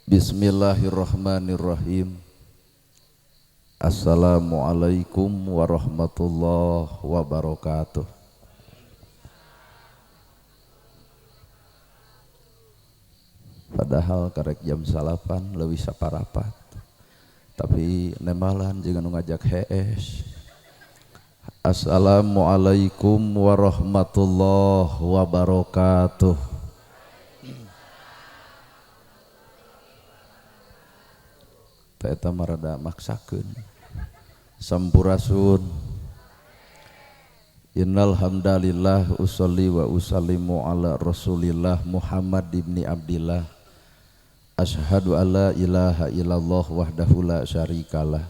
Bismillahirrahmanirrahim. Assalamualaikum warahmatullahi wabarakatuh. Padahal karek jam 8 leuwih saparapat. Tapi nemalan jeung anu ngajak hees. Assalamualaikum warahmatullahi wabarakatuh. Eta marada maksakeun. Sampurasun. Innal hamdalillah usolli wa usallimu ala Rasulillah Muhammad ibni Abdillah. Asyhadu alla ilaha illallah wahdahu la syarikalah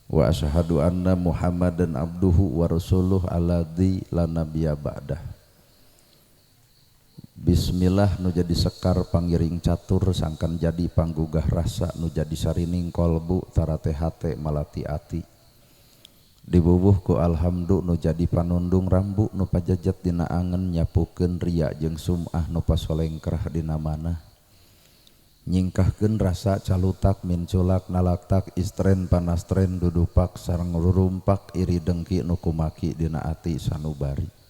wa asyhadu anna Muhammadan abduhu wa rasuluh alladzi la nabiyya ba'dah. Bismillah nu jadi sekar pangiring catur sangkan jadi panggugah rasa nu jadi sarining kolbu tarate hate malati ati dibubuh ku alhamdu nu jadi panundung rambu nu pajajat dina angen nyapukeun riya jeung sum'ah nu pasolengkrah dina manah nyingkahkeun rasa calutak minculak nalaktak istren panastren dudupak sareng rurumpak iri dengki nu kumaki dina ati sanubari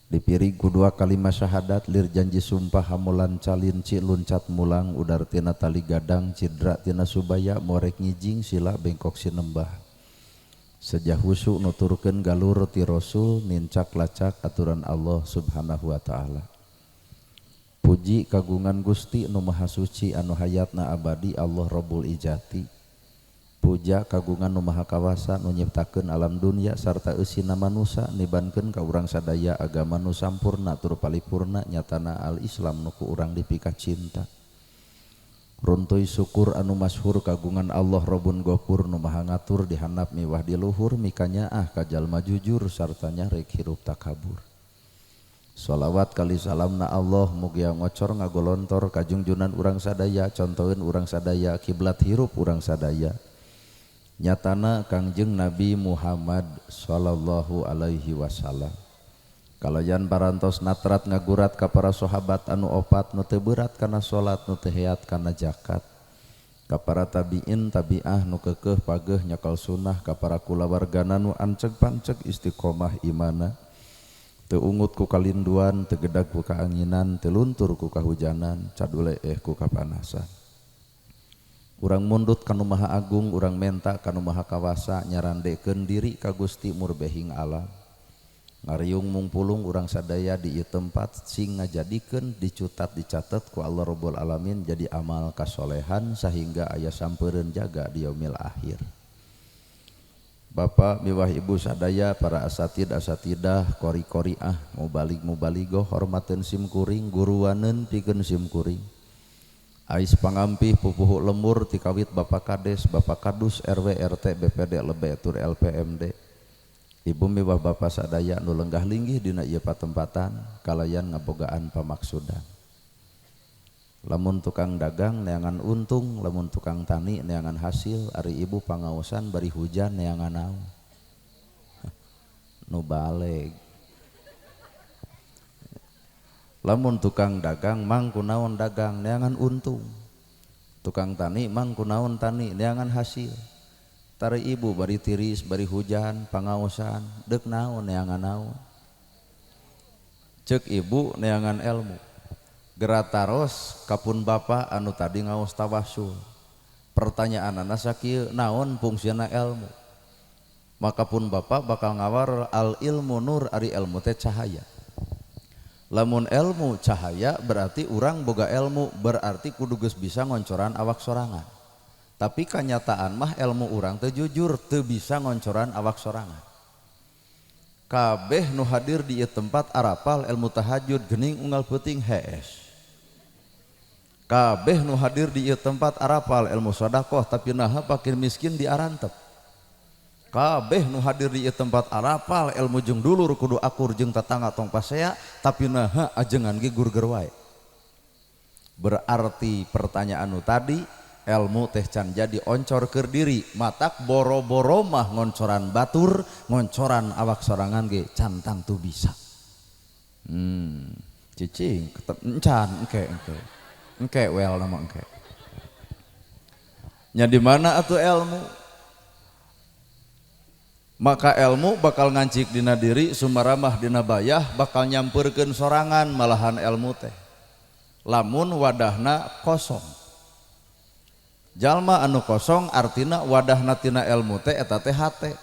dipiring ku dua kalimat syahadat lir janji sumpah hamulan calin ci luncat mulang udar tina tali gadang cidra tina subaya morek ngijing sila bengkok sinembah sejah husu nuturkeun galur ti rasul nincak lacak aturan Allah subhanahu wa ta'ala. Puji kagungan Gusti nu maha suci anu hayatna abadi Allah Rabbul Ijati. Puja kagungan nu maha kawasa nu nyiptakeun alam dunia sarta eusina manusia nibankeun ka urang sadaya agama nu sampurna tur paripurna nyatana al Islam nu ku urang dipika cinta. Runtuy syukur anu masyhur kagungan Allah Rabbun Ghafur nu maha ngatur di handap miwah di luhur mikanya ka jalma jujur sarta nyarek hirup takabur. Sholawat kali salamna Allah mugia ngocor ngagolontor ka junjunan urang sadaya contoheun urang sadaya kiblat hirup urang sadaya. Nyatana Kangjeng Nabi Muhammad sallallahu alaihi wasallam kalayan parantos natrat ngagurat ka para sahabat anu opat nu teu berat kana salat nu teu heat kana zakat ka para tabiin tabiah nu keukeuh pageuh nyakal sunnah ka para kulawargana nu anceg panceg istiqomah imana teu ungut ku kalinduan teu gedag ku kaanginan teu luntur ku kahujanan cadule ku kapanasan. Urang mundut kanu maha agung urang menta kanu maha kawasa nyarandekeun diri ka Gusti murbehing alam ngariung mungpulung urang sadaya di ieu tempat sing ngajadikeun dicutat dicatet ku Allah Rabbul Alamin jadi amal kasolehan sehingga aya sampeureun jaga di yaumil akhir. Bapak miwah ibu sadaya para asatid asatidah kori koriah mubalig hormateun sim kuring guruaneun pikeun sim kuring. Ais pangampih pupuh lemur tikawit Bapak Kades, Bapak Kadus, RW, RT, BPD, Lebe, Tur, LPMD. Ibu miwah Bapak sadaya nu lenggah linggih dina ieu patempatan kalayan ngabogaan pamaksudan. Lamun tukang dagang neangan untung, lamun tukang tani neangan hasil, ari ibu pangaosan bari hujan neangan naon. Nu baleg. Lamun tukang dagang mang kunaon dagang neangan untung, tukang tani mang kunaon tani neangan hasil. Tari ibu bari tiris bari hujan pangaosan deuk naon neangan naon. Ceuk ibu neangan ilmu gerataros kapun bapa anu tadi ngaos tawassul pertanyaanana sakieu naon fungsina ilmu maka pun bapa bakal ngawar al ilmu nur ari ilmu teh cahaya. Lamun ilmu cahaya berarti urang boga ilmu berarti kudu geus bisa ngoncoran awak sorangan. Tapi kenyataan mah ilmu urang teu jujur teu bisa ngoncoran awak sorangan. Kabeh nu hadir di ieu tempat arapal ilmu tahajud geuning unggal peuting hees. Kabeh nu hadir di ieu tempat arapal ilmu sedekah tapi naha fakir miskin diarantep. Kabeh nu hadir di tempat arapal ilmu jeung dulur kudu akur jeung tatangga tong pasea tapi naha ajengan ge gurger wae. Berarti pertanyaan nu tadi ilmu teh can jadi oncor keur diri matak boro-boro mah ngoncoran batur ngoncoran awak sorangan ge cantang tu bisa. Cicing encan engke well nama engke. nya di mana atuh ilmu? Maka ilmu bakal ngancik dina diri, sumaramah dina bayah, bakal nyamperkeun sorangan malahan ilmu teh lamun wadahna kosong. Jalma anu kosong artina wadahna tina ilmu teh eta teh hate.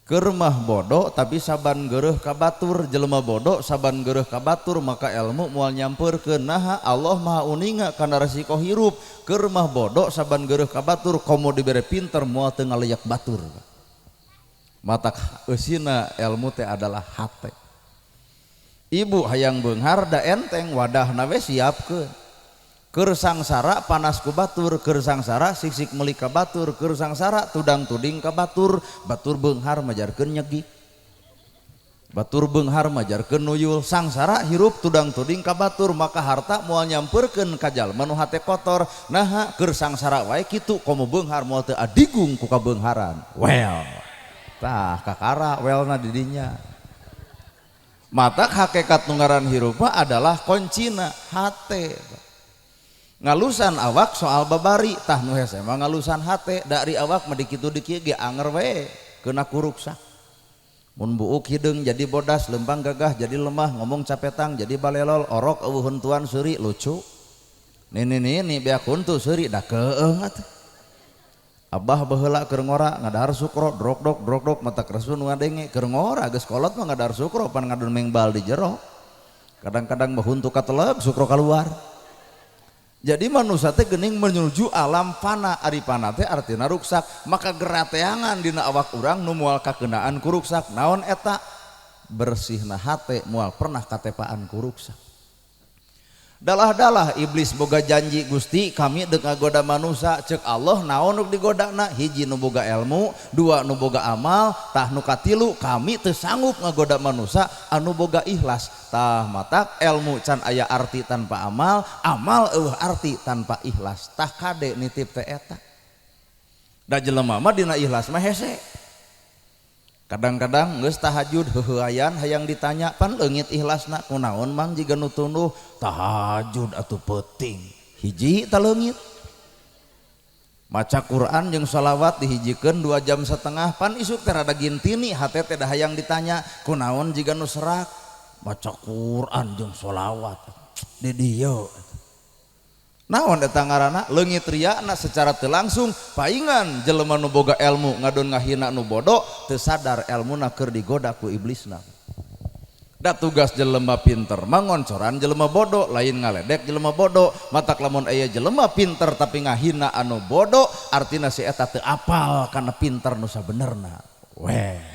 Keur mah bodoh tapi saban geureuh ka batur, jelema bodoh saban geureuh ka batur, maka ilmu moal nyampeurkeun naha Allah maha uninga kana resiko hirup. Keur mah bodoh saban geureuh ka batur, komo dibere pinter moal teu ngaleyak batur. Matak eusina ilmu teh adalah hate. Ibu hayang beunghar da enteng wadahna we siapkeun. Keur sangsara panas ku batur, keur sangsara siksik meuli ka batur, keur sangsara tudang tuding ka batur, batur beunghar majarkeun nyegik, batur beunghar majarkeun nuyul, sangsara hirup tudang tuding ka batur, maka harta moal nyampeurkeun ka jalma nu hate kotor. Naha keur sangsara wae kitu, komo beunghar moal teu adigung ku kabeungharan. Well tah kakara welna di dinya. Matak hakikat nungaran hirup adalah kuncina hate. Ngalusan awak soal babari tah nu hese mah ngalusan hate, dari awak mah dikitu dikieu ge anger we keuna kuruksak. Mun buuk hideung jadi bodas, lempang gagah jadi lemah, ngomong capetang jadi balelol, orok eueuh hentuan seuri lucu. Nini beak huntu seuri da keung atuh. Abah baheula keur ngora ngadahar sukro drok mata kresun ngadenge keur ngora geus kolot mah ngadahar sukro pan ngadon mengbal di jero. Kadang-kadang mah huntu kateleg sukro keluar. Jadi manusia teh geuning menuju alam fana, ari fana teh artina ruksak, maka gerateangan dina awak urang nu moal kakeunaan ku ruksak. Naon eta? Bersihna hate moal pernah katepaan ku ruksak. Dalah iblis boga janji, Gusti kami deuk ngagoda manusia, ceuk Allah naon nu digodana? Hiji nu boga ilmu, dua nu boga amal, tah nu katilu kami teu sanggup ngagoda manusia anu boga ikhlas. Tah matak ilmu can aya arti tanpa amal, amal eueuh arti tanpa ikhlas. Tah kade nitip teh eta. Da jelema mah dina ikhlas mah hese. Kadang-kadang geus tahajud heuheuayan hayang ditanya pan leungit ikhlasna kunaon mang jiga nu tunduh tahajud atuh penting. Hiji taleungit. Maca Quran jeung shalawat dihijikeun 2,5 jam pan isuk teh rada gintini hate teh da hayang ditanya kunaon jiga nu serak. Maca Quran jeung shalawat di dieu. Naon eta ngaranna? Leungit riana secara teu langsung paingan jelema nu boga ilmu ngadon ngahina nu bodoh teu sadar elmuna keur digoda ku iblisna. Da tugas jelema pinter mangoncoran jelema bodoh, lain ngaledek jelema bodoh. Matak lamun aya jelema pinter tapi ngahina anu bodoh, artina si eta teu apal kana pinter nu sabenerna. Weh.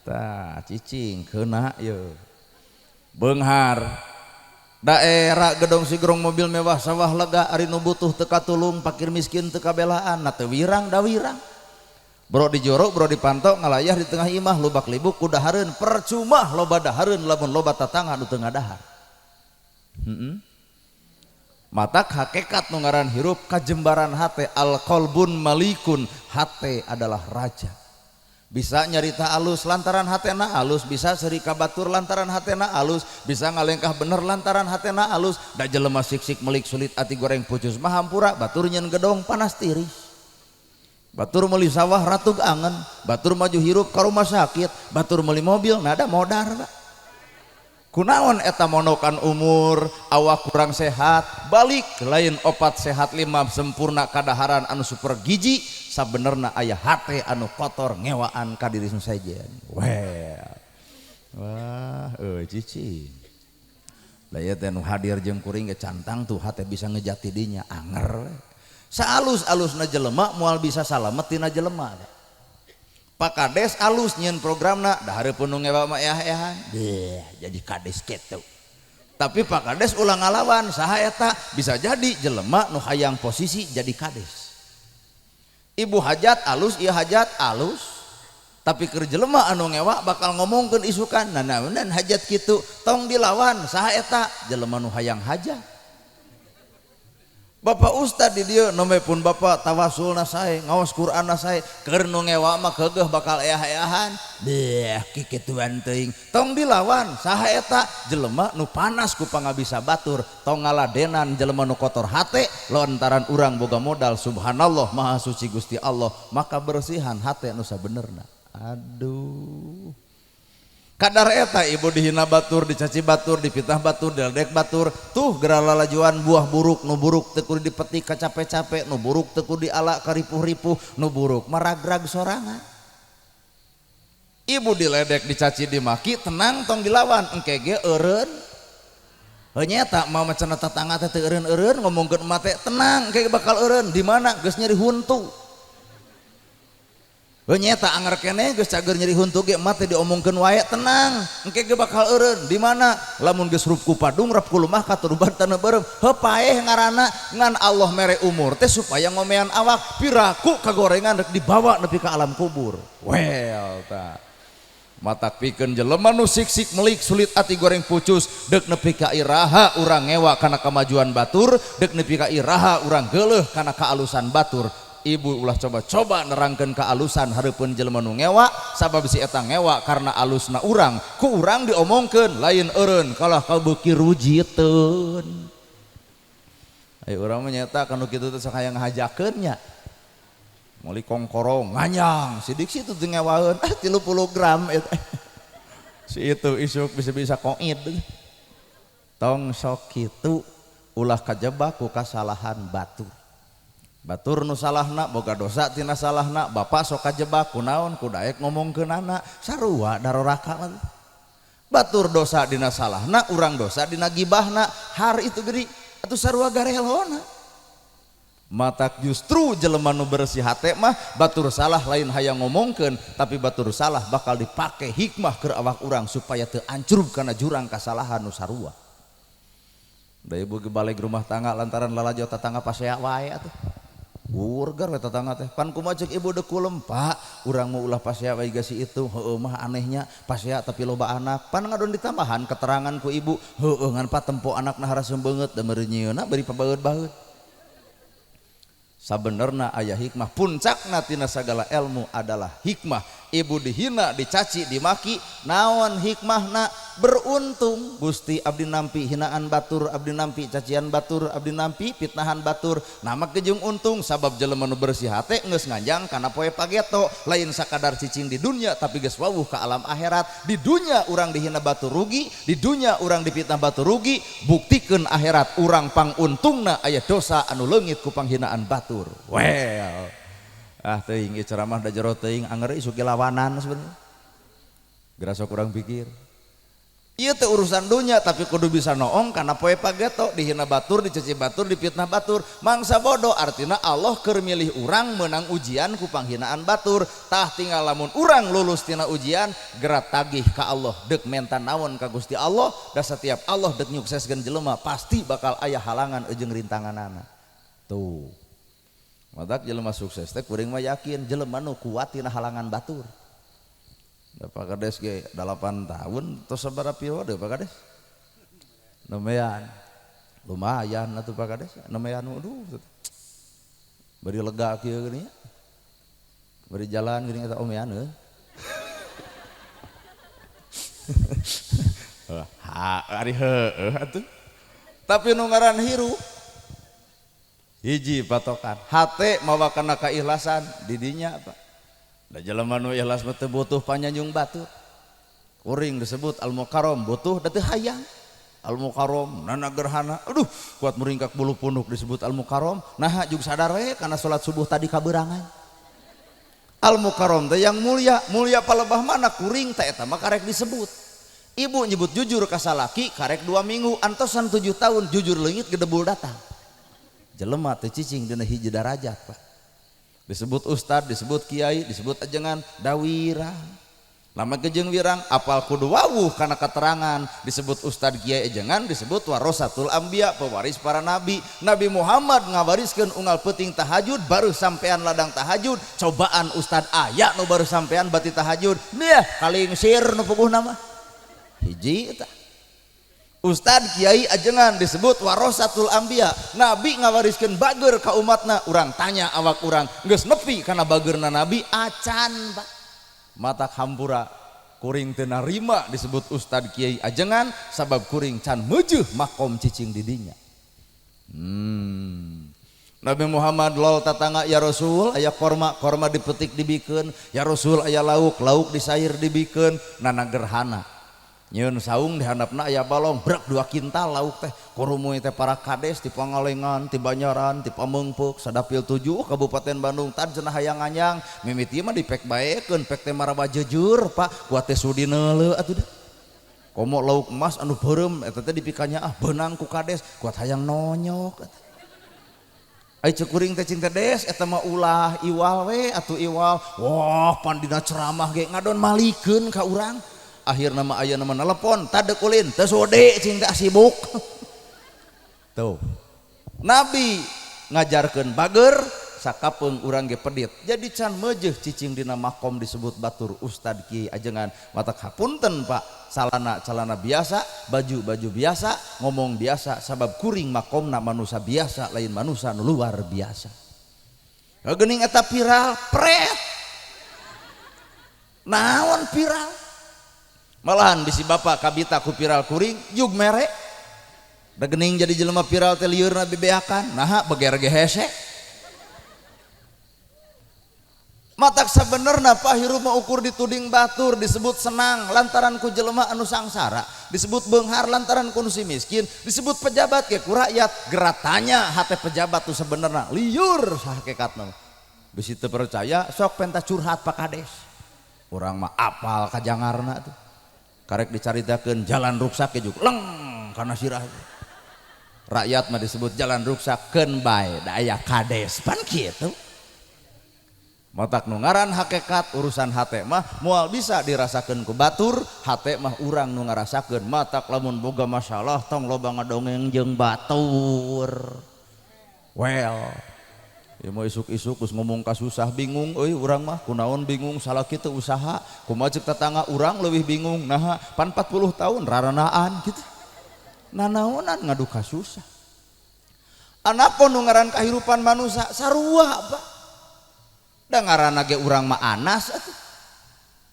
Tah cicing keuna ieu. Beunghar daerah gedong sigrong mobil mewah sawah lega, ari nu butuh teu katulung, fakir miskin teu kabelaan, na teu wirang da wirang. Bro di jorok, bro dipantau ngalayah di tengah imah lubak libuk kudahareun, percuma loba dahareun lamun loba tatangga nu teu ngadahar. Matak hakikat nu ngaran hirup kajembaran hate, al qalbun malikun, hate adalah raja. Bisa nyarita alus lantaran hatena alus, bisa seri kabatur lantaran hatena alus, bisa ngalengkah bener lantaran hatena alus. Da jelema siksik melik sulit ati goreng pucus mah hampura, batur nyen gedong panas tiris, batur meuli sawah ratug angen, batur maju hirup ka rumah sakit, batur meuli mobil nada modar. Kunaon eta monokan umur awak kurang sehat, balik lain opat sehat 5 sempurna kadaharan anu super giji. Sabenerna aya hate anu kotor ngewaan ka diri nu sajen. Wah cici. Da ieu teh nu hadir jeung kuring ge cantang tuh hate bisa ngejati dinya anger. Saalus-alusna jelema moal bisa salamet tina jelema. Pak Kades alus nyeun programna da hareupeun nu ngewa mah eah-eahan. Jadi kades kitu. Tapi Pak Kades ulang ngalawan saha eta? Bisa jadi jelema nu hayang posisi jadi kades. Ibu hajat alus, ieu hajat alus, tapi keur jelema anu ngewa bakal ngomongkeun isukan nanaonan hajat kitu tong dilawan saha eta? Jelema nu hayang hajat. Bapak Ustad di dia nome pun bapak tawasulna sae ngaos Qur'anna sae keur nu ngewa mah keugeuh bakal eah-eahan beuh kikituan teuing tong dilawan saha eta jelema nu panas ku pangabisa batur tong ngaladenan jelema nu kotor hate lantaran urang boga modal subhanallah maha suci Gusti Allah maka bersihan hate nu sabenerna. Aduh kadar eta ibu dihina batur, dicaci batur, dipitnah batur, diledek batur tuh gerak lalajuan buah buruk nu buruk teu kudu dipetik kacape-cape nu buruk teu kudu diala karipuh-ripuh nu buruk maragrag sorangan. Ibu diledek dicaci dimaki tenang tong dilawan engke ge eureun heunya eta mah macenna tetangga teh teu eureun-eureun ngomongkeun emak teh tenang engke bakal eureun di mana geus nyeri huntu. Nyata anger kene geus cager nyeri huntu ge emak teh diomongkeun wae tenang engke ge bakal eureun di mana lamun geus rup ku padung rap ku lumah katuruban teu beureum heuh paeh ngaranna ngan Allah mere umur teh supaya ngomean awak piraku kagorengan rek dibawa nepi ka alam kubur. Well tah matak pikeun jelema nu siksik melik sulit ati goreng pucus deuk nepi ka iraha urang ngewa kana kamajuan batur deuk nepi ka iraha urang geuleuh kana kaalusan batur. Ibu ulah coba-coba nerangkeun kaalusan hareupeun jelema nu ngewa sabab si eta ngewa karena alusna urang ku urang diomongkeun lain eureun kalah kabeuki rujiteun. Ayo urang mah nyata kanu kitu teh sok hayang ngahajakeun nya. Muli kongkorong nganyang sidik situ teu ngewaeun 30 gram eta. Si itu isuk bisa-bisa koid. Tong sok kitu ulah kajebak ku kasalahan batur. Batur nu salahna boga dosa tina salahna bapak sok kajebak kunaon ku daek ngomongkeunana sarua daroraka batur dosa dina salahna urang dosa dina gibahna har itu geuning atuh sarua garelona matak justru jelema nu bersih hate mah batur salah lain hayang ngomongkeun tapi batur salah bakal dipake hikmah keur awak urang supaya teu ancurug kana jurang kasalahan nu sarua. Da ibu ge balik rumah tangga lantaran lalajo tetangga pasea wae atuh burger we tetangga teh pan kumaha ceuk ibu dekulem pak urang mau ulah pasea wae gasi itu heueuh mah anehnya pasea tapi loba anak pan ngadon ditambahan keterangan ku ibu heueuh ngan patempo anakna harasem beungeut da meureun nyieunna bari pabaeud-baeud. Sabenerna aya hikmah puncakna tina sagala ilmu adalah hikmah. Ibu dihina dicaci dimaki naon hikmahna beruntung Gusti abdi nampi hinaan batur abdi nampi cacian batur abdi nampi fitnahan batur nama kejung untung sabab jelema nu bersih hate geus nganjang kana poe pageto lain sakadar cicing di dunia tapi geus wawuh ka alam akhirat. Di dunia urang dihina batur rugi di dunia urang dipitnah batur rugi buktikeun akhirat urang panguntungna aya dosa anu leungit ku panghinaan batur. Well teuing ieu ceramah da jero teuing anger isu lawanan sebenarnya geura sok urang pikir ieu teh urusan dunya tapi kudu bisa noong kana poe pageto dihina batur dicaci batur dipitnah batur mangsa bodoh artina Allah keur milih urang meunang ujian ku panghinaan batur tah tinggal lamun urang lulus tina ujian geura tagih ka Allah deuk menta naon ka Gusti Allah da setiap Allah deuk nyukseskeun jelema pasti bakal aya halangan jeung rintanganana tuh. Matak jelema sukses teh kuring mah yakin jelema nu kuat tina halangan batur. Da Pak Kades ge 8 tahun tos sabaraha periode Pak Kades? Lumayan atuh Pak Kades, lumayan aduh. Bari lega kieu geuning nya. Bari jalan geuning eta omean heuh. Ari heueuh atuh. Tapi nu ngaran hirup hiji patokan hate mawa kana kaikhlasan di dinya apa da jelema nu ikhlas mah teu butuh panyanjung batur kuring disebut al mukarram butuh da teu hayang al mukarram nana gerhana aduh kuat meringkak bulu punduk disebut al mukarram nah jug sadar we kana salat subuh tadi kaberangan al mukarram teh yang mulia mulia palebah mana kuring teh eta mah karek disebut ibu nyebut jujur ka salaki karek 2 minggu antosan 7 tahun jujur leungit gedebul datang jelema teu cicing dina hiji darajat Pak disebut ustad disebut kiai disebut ajengan dawirang lama kejeng wirang apal kudu wawuh kana keterangan disebut ustad kiai ajengan disebut warasatul anbiya pewaris para nabi Nabi Muhammad ngawariskeun unggal peuting tahajud baru sampean ladang tahajud cobaan ustad aya nu baru sampean bati tahajud nih kaling sir nu puguhna mah hiji eta Ustad Kiai ajengan disebut warasatul anbiya. Nabi ngawariskeun bager ka umatna. Urang tanya awak urang, geus nepi kana bageurna Nabi acan Pak. Matak hampura kuring teu narima disebut Ustad Kiai ajengan sabab kuring can meujeul makom cicing di dinya. Nabi Muhammad lol tatangga, ya Rasul aya korma dipetik dibikeun, ya Rasul aya lauk disair dibikeun, nana gerhana nyieun saung di handapna aya balong brak 2 kintal lauk teh kurumuy teh para kades ti Pangalengan, ti Banyaran, ti Pameungpeuk, sadapil 7 Kabupaten Bandung tad cenah hayang anyang mimiti mah dipek baekeun pek teh maraba jujur Pak kuat teh sudi neuleuh atuh da komo lauk emas anu beureum eta teh dipikanya beunang ku kades kuat hayang nonyok ai cukuring teh cinta des eta mah ulah iwal we atuh iwal wah pandina ceramah ge ngadon malikeun ka urang akhirna mah aya nama telepon tadek ulin teu sode cinta sibuk tuh Nabi ngajarkeun bager sakapeung urang ge pedit jadi can meujeuh cicing dina makom disebut batur Ustad Kiai ajengan matak hapunten Pak calana biasa baju biasa ngomong biasa sabab kuring makomna manusia biasa lain manusia nu luar biasa geuning eta viral pret naon viral malahan bisi bapak kabita ku viral kuring jug mere da geuning jadi jelema viral teh liurna bebeakan naha beger ge hese matak sabenerna Pak hirup mah ukur dituding batur disebut senang lantaran ku jelema anu sangsara disebut beunghar lantaran ku nu si miskin disebut pejabat ke ku rakyat geratanya hate pejabat tuh sebenerna liur sahakekatna bisi teu percaya sok pentas curhat Pak Kades urang mah apal kajangarna tuh karek dicaritakeun jalan ruksak ge juga leng kana sirah rakyat mah disebut jalan ruksak keun bae da aya Kades pan kitu matak nu ngaran hakikat urusan hate mah moal bisa dirasakeun ku batur hate mah urang nu ngarasakeun matak lamun boga masalah tong loba ngadongeng jeung batur well ieu mah isuk-isuk geus ngomong ka susah bingung euy urang mah kunaon bingung salah kitu usaha kumaha ceuk tetangga urang leuwih bingung naha pan 40 tahun raranaan kitu nanaonan ngadu ka susah anapun nu ngaran kahirupan manusia sarua Pak da ngaranna ge urang mah Anas atuh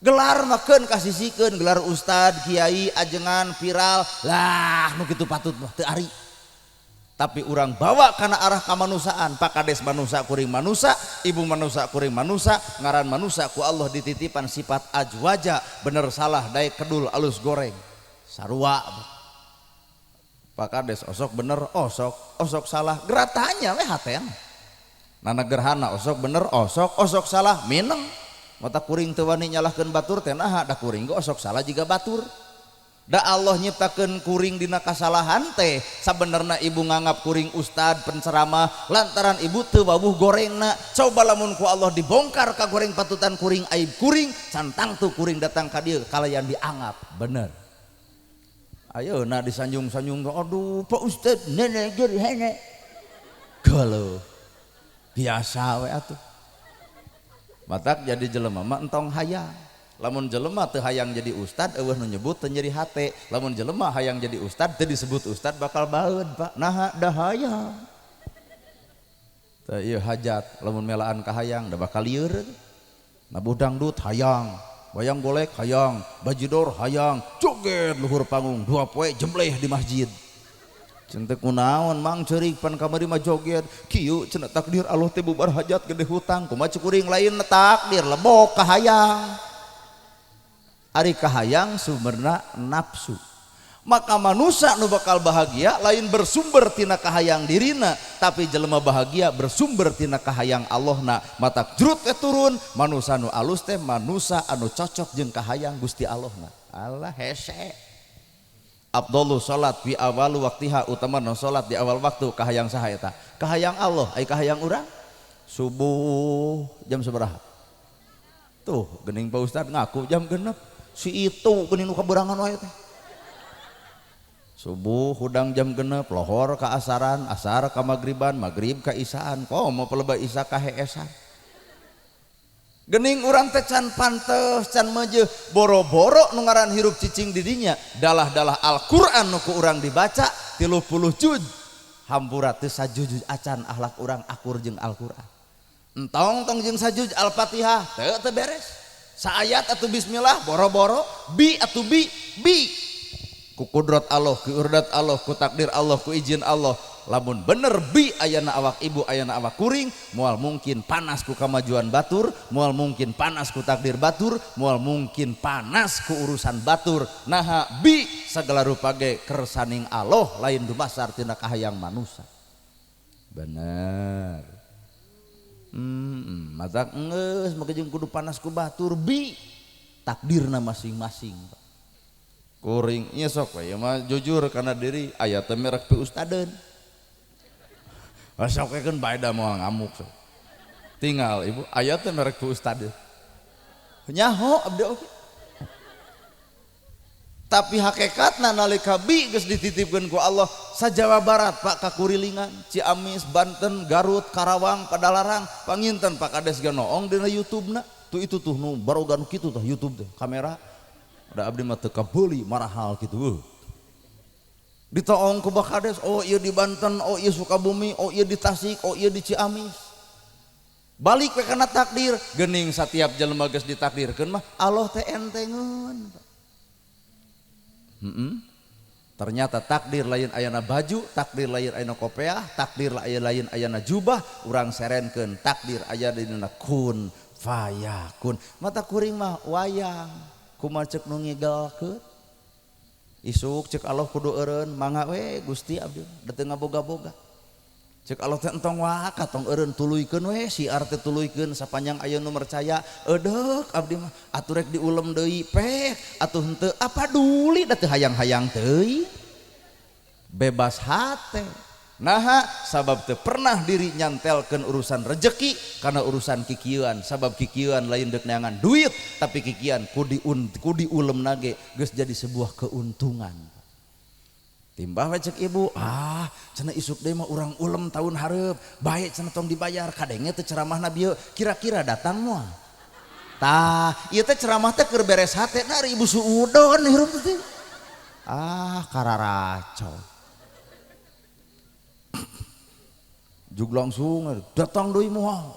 gelar mah keun kasisikeun gelar Ustad Kiai ajengan viral lah nu kitu patut mah teu ari tapi urang bawa kana arah kamanusiaan Pak Kades manusia kuring manusia ibu manusia kuring manusia ngaran manusia ku Allah dititipan sifat ajwaja bener salah daek kedul alus goreng sarua Pak Kades osok bener osok salah geratanya we hatean nana gerhana osok bener osok salah mineng mata kuring teu wani nyalahkeun batur teh naha da kuring ge osok salah jiga batur da Allah nyiptakeun kuring dina kasalahan teh sabenerna ibu nganggap kuring ustad penceramah lantaran ibu teu wawuh gorengna coba lamun ku Allah dibongkar ka goreng patutan kuring aib kuring cantang tuh kuring datang ka dieu kalayan dianggap bener ayeuna disanjung-sanjung aduh Pak Ustad nenek jadi hene galau biasa we atuh matak jadi jelema mah entong hayang lamun jelema teu hayang jadi ustad eueuh nu nyebut teu nyeri hate lamun jelema hayang jadi ustad teu disebut ustad bakal baeud Pak naha da hayang teu ieu hajat lamun melaan ka hayang da bakal lieur nabuh dangdut hayang wayang golek hayang bajidor hayang joget luhur panggung 2 poe jemleh di masjid centek kunaon mang ceurik pan kamari mah joget kieu cenah takdir Allah teh bubar hajat gede hutang kumaha cukuring lain takdir lebok ka hayang ari kahayang sumberna nafsu maka manusia nu bakal bahagia lain bersumber tina kahayang dirina tapi jelema bahagia bersumber tina kahayang Allahna matak jrut turun manusia nu alus teh manusia anu cocok jeung kahayang Gusti Allahna Allah hese afdhalu salat fi awal waktiha utama salat di awal waktu kahayang saha eta kahayang Allah ai kahayang urang subuh jam sabaraha tuh geuning Pak Ustad ngaku jam 6 si itu geuning nu kaberangan wae teh subuh hudang jam 6 lohor ka asaran asar ka magriban magrib ka isaan komo peleba isa ka heesan Gening urang teh can pantes can meuje boro-boro nu ngaran hirup cicing didinya dalah-dalah Al-Qur'an nu ku urang dibaca 30 juz hampura teu sajujuz acan akhlak urang akur jeung Al-Qur'an entong tong jeung sajuz Al-Fatihah teu beres saayat atuh bismillah boro-boro bi atuh bi ku kudrat Allah ku irdat Allah ku takdir Allah ku izin Allah lamun bener bi ayana awak ibu ayana awak kuring moal mungkin panas ku kamajuan batur moal mungkin panas ku takdir batur moal mungkin panas ku urusan batur naha bi segala rupa ge kersaning Allah lain dumasar tina kahayang manusia bener matak geus make jeung kudu panas ku batur bi takdirna masing-masing kuring nya sok we mah jujur kana diri aya teh merek pi ustadeun sok keun bae da moal ngamuk sok tinggal ibu aya teh merek pi ustadeun nyaho abdi oge tapi hakikatna nalika bi geus dititipkeun ku Allah sa Jawa Barat Pak kakurilingan Ciamis Banten Garut Karawang Padalarang panginten Pak Kades ge noong dina YouTube-na tuh itu tuh nu barogan kitu tah YouTube teh kamera da abdi mah teu kabeuli marahal kitu ditoong ku Pak Kades oh ieu di Banten oh ieu Sukabumi oh ieu di Tasik oh ieu di Ciamis balik we kana takdir geuning satiap jelema geus ditakdirkeun mah Allah teh entengeun ternyata takdir lain ayana baju takdir lain ayana kopiah takdir lain ayana jubah urang serenkeun takdir aya dina kun fayakun mata kuring mah wayang kumaha ceuk nu ngigelkeun isuk ceuk Allah kudu eureun mangga we Gusti abdi da teu ngaboga-boga ceuk Allah teh entong wae katong eureun tuluykeun we siar teh tuluykeun sapanjang aya nu mercaya eudeuh abdi mah atuh rek diulem deui peh atuh henteu apa duli da teu hayang-hayang teuing bebas hate naha sabab teu pernah diri nyantelkeun urusan rejeki karena urusan kikieuan sabab kikieuan lain deuk neangan duit tapi kikian ku diulem nage geus jadi sebuah keuntungan timbah we cek ibu cenah isuk deui mah urang ulem tahun hareup bae cenah tong dibayar kadenge teh ceramahna bieu kira-kira datang moal tah ieu teh ceramah teh keur beres hate na Ibu Suudon hirup teh kararacau jug langsung datang deui moal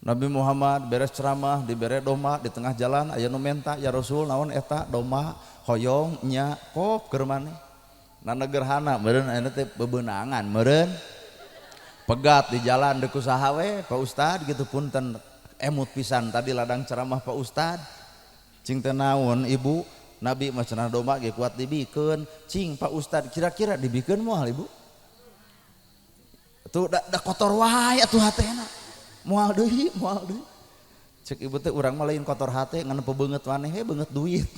Nabi Muhammad beres ceramah dibere doma di tengah jalan aya nu menta ya Rasul naon eta doma hoyong nya kop keur maneh nana gerhana meureun aya teh bebeunangan meureun pegat di jalan deuk usaha we Pak Ustad gitu punten emut pisan tadi ladang ceramah Pak Ustad cing teh naon ibu Nabi mah cenah doma ge kuat dibikeun cing Pak Ustad kira-kira dibikeun moal ibu tuh da kotor wae atuh hatena moal deui cek ibu teh urang mah lain kotor hate ngan pebeungeut maneh beungeut duit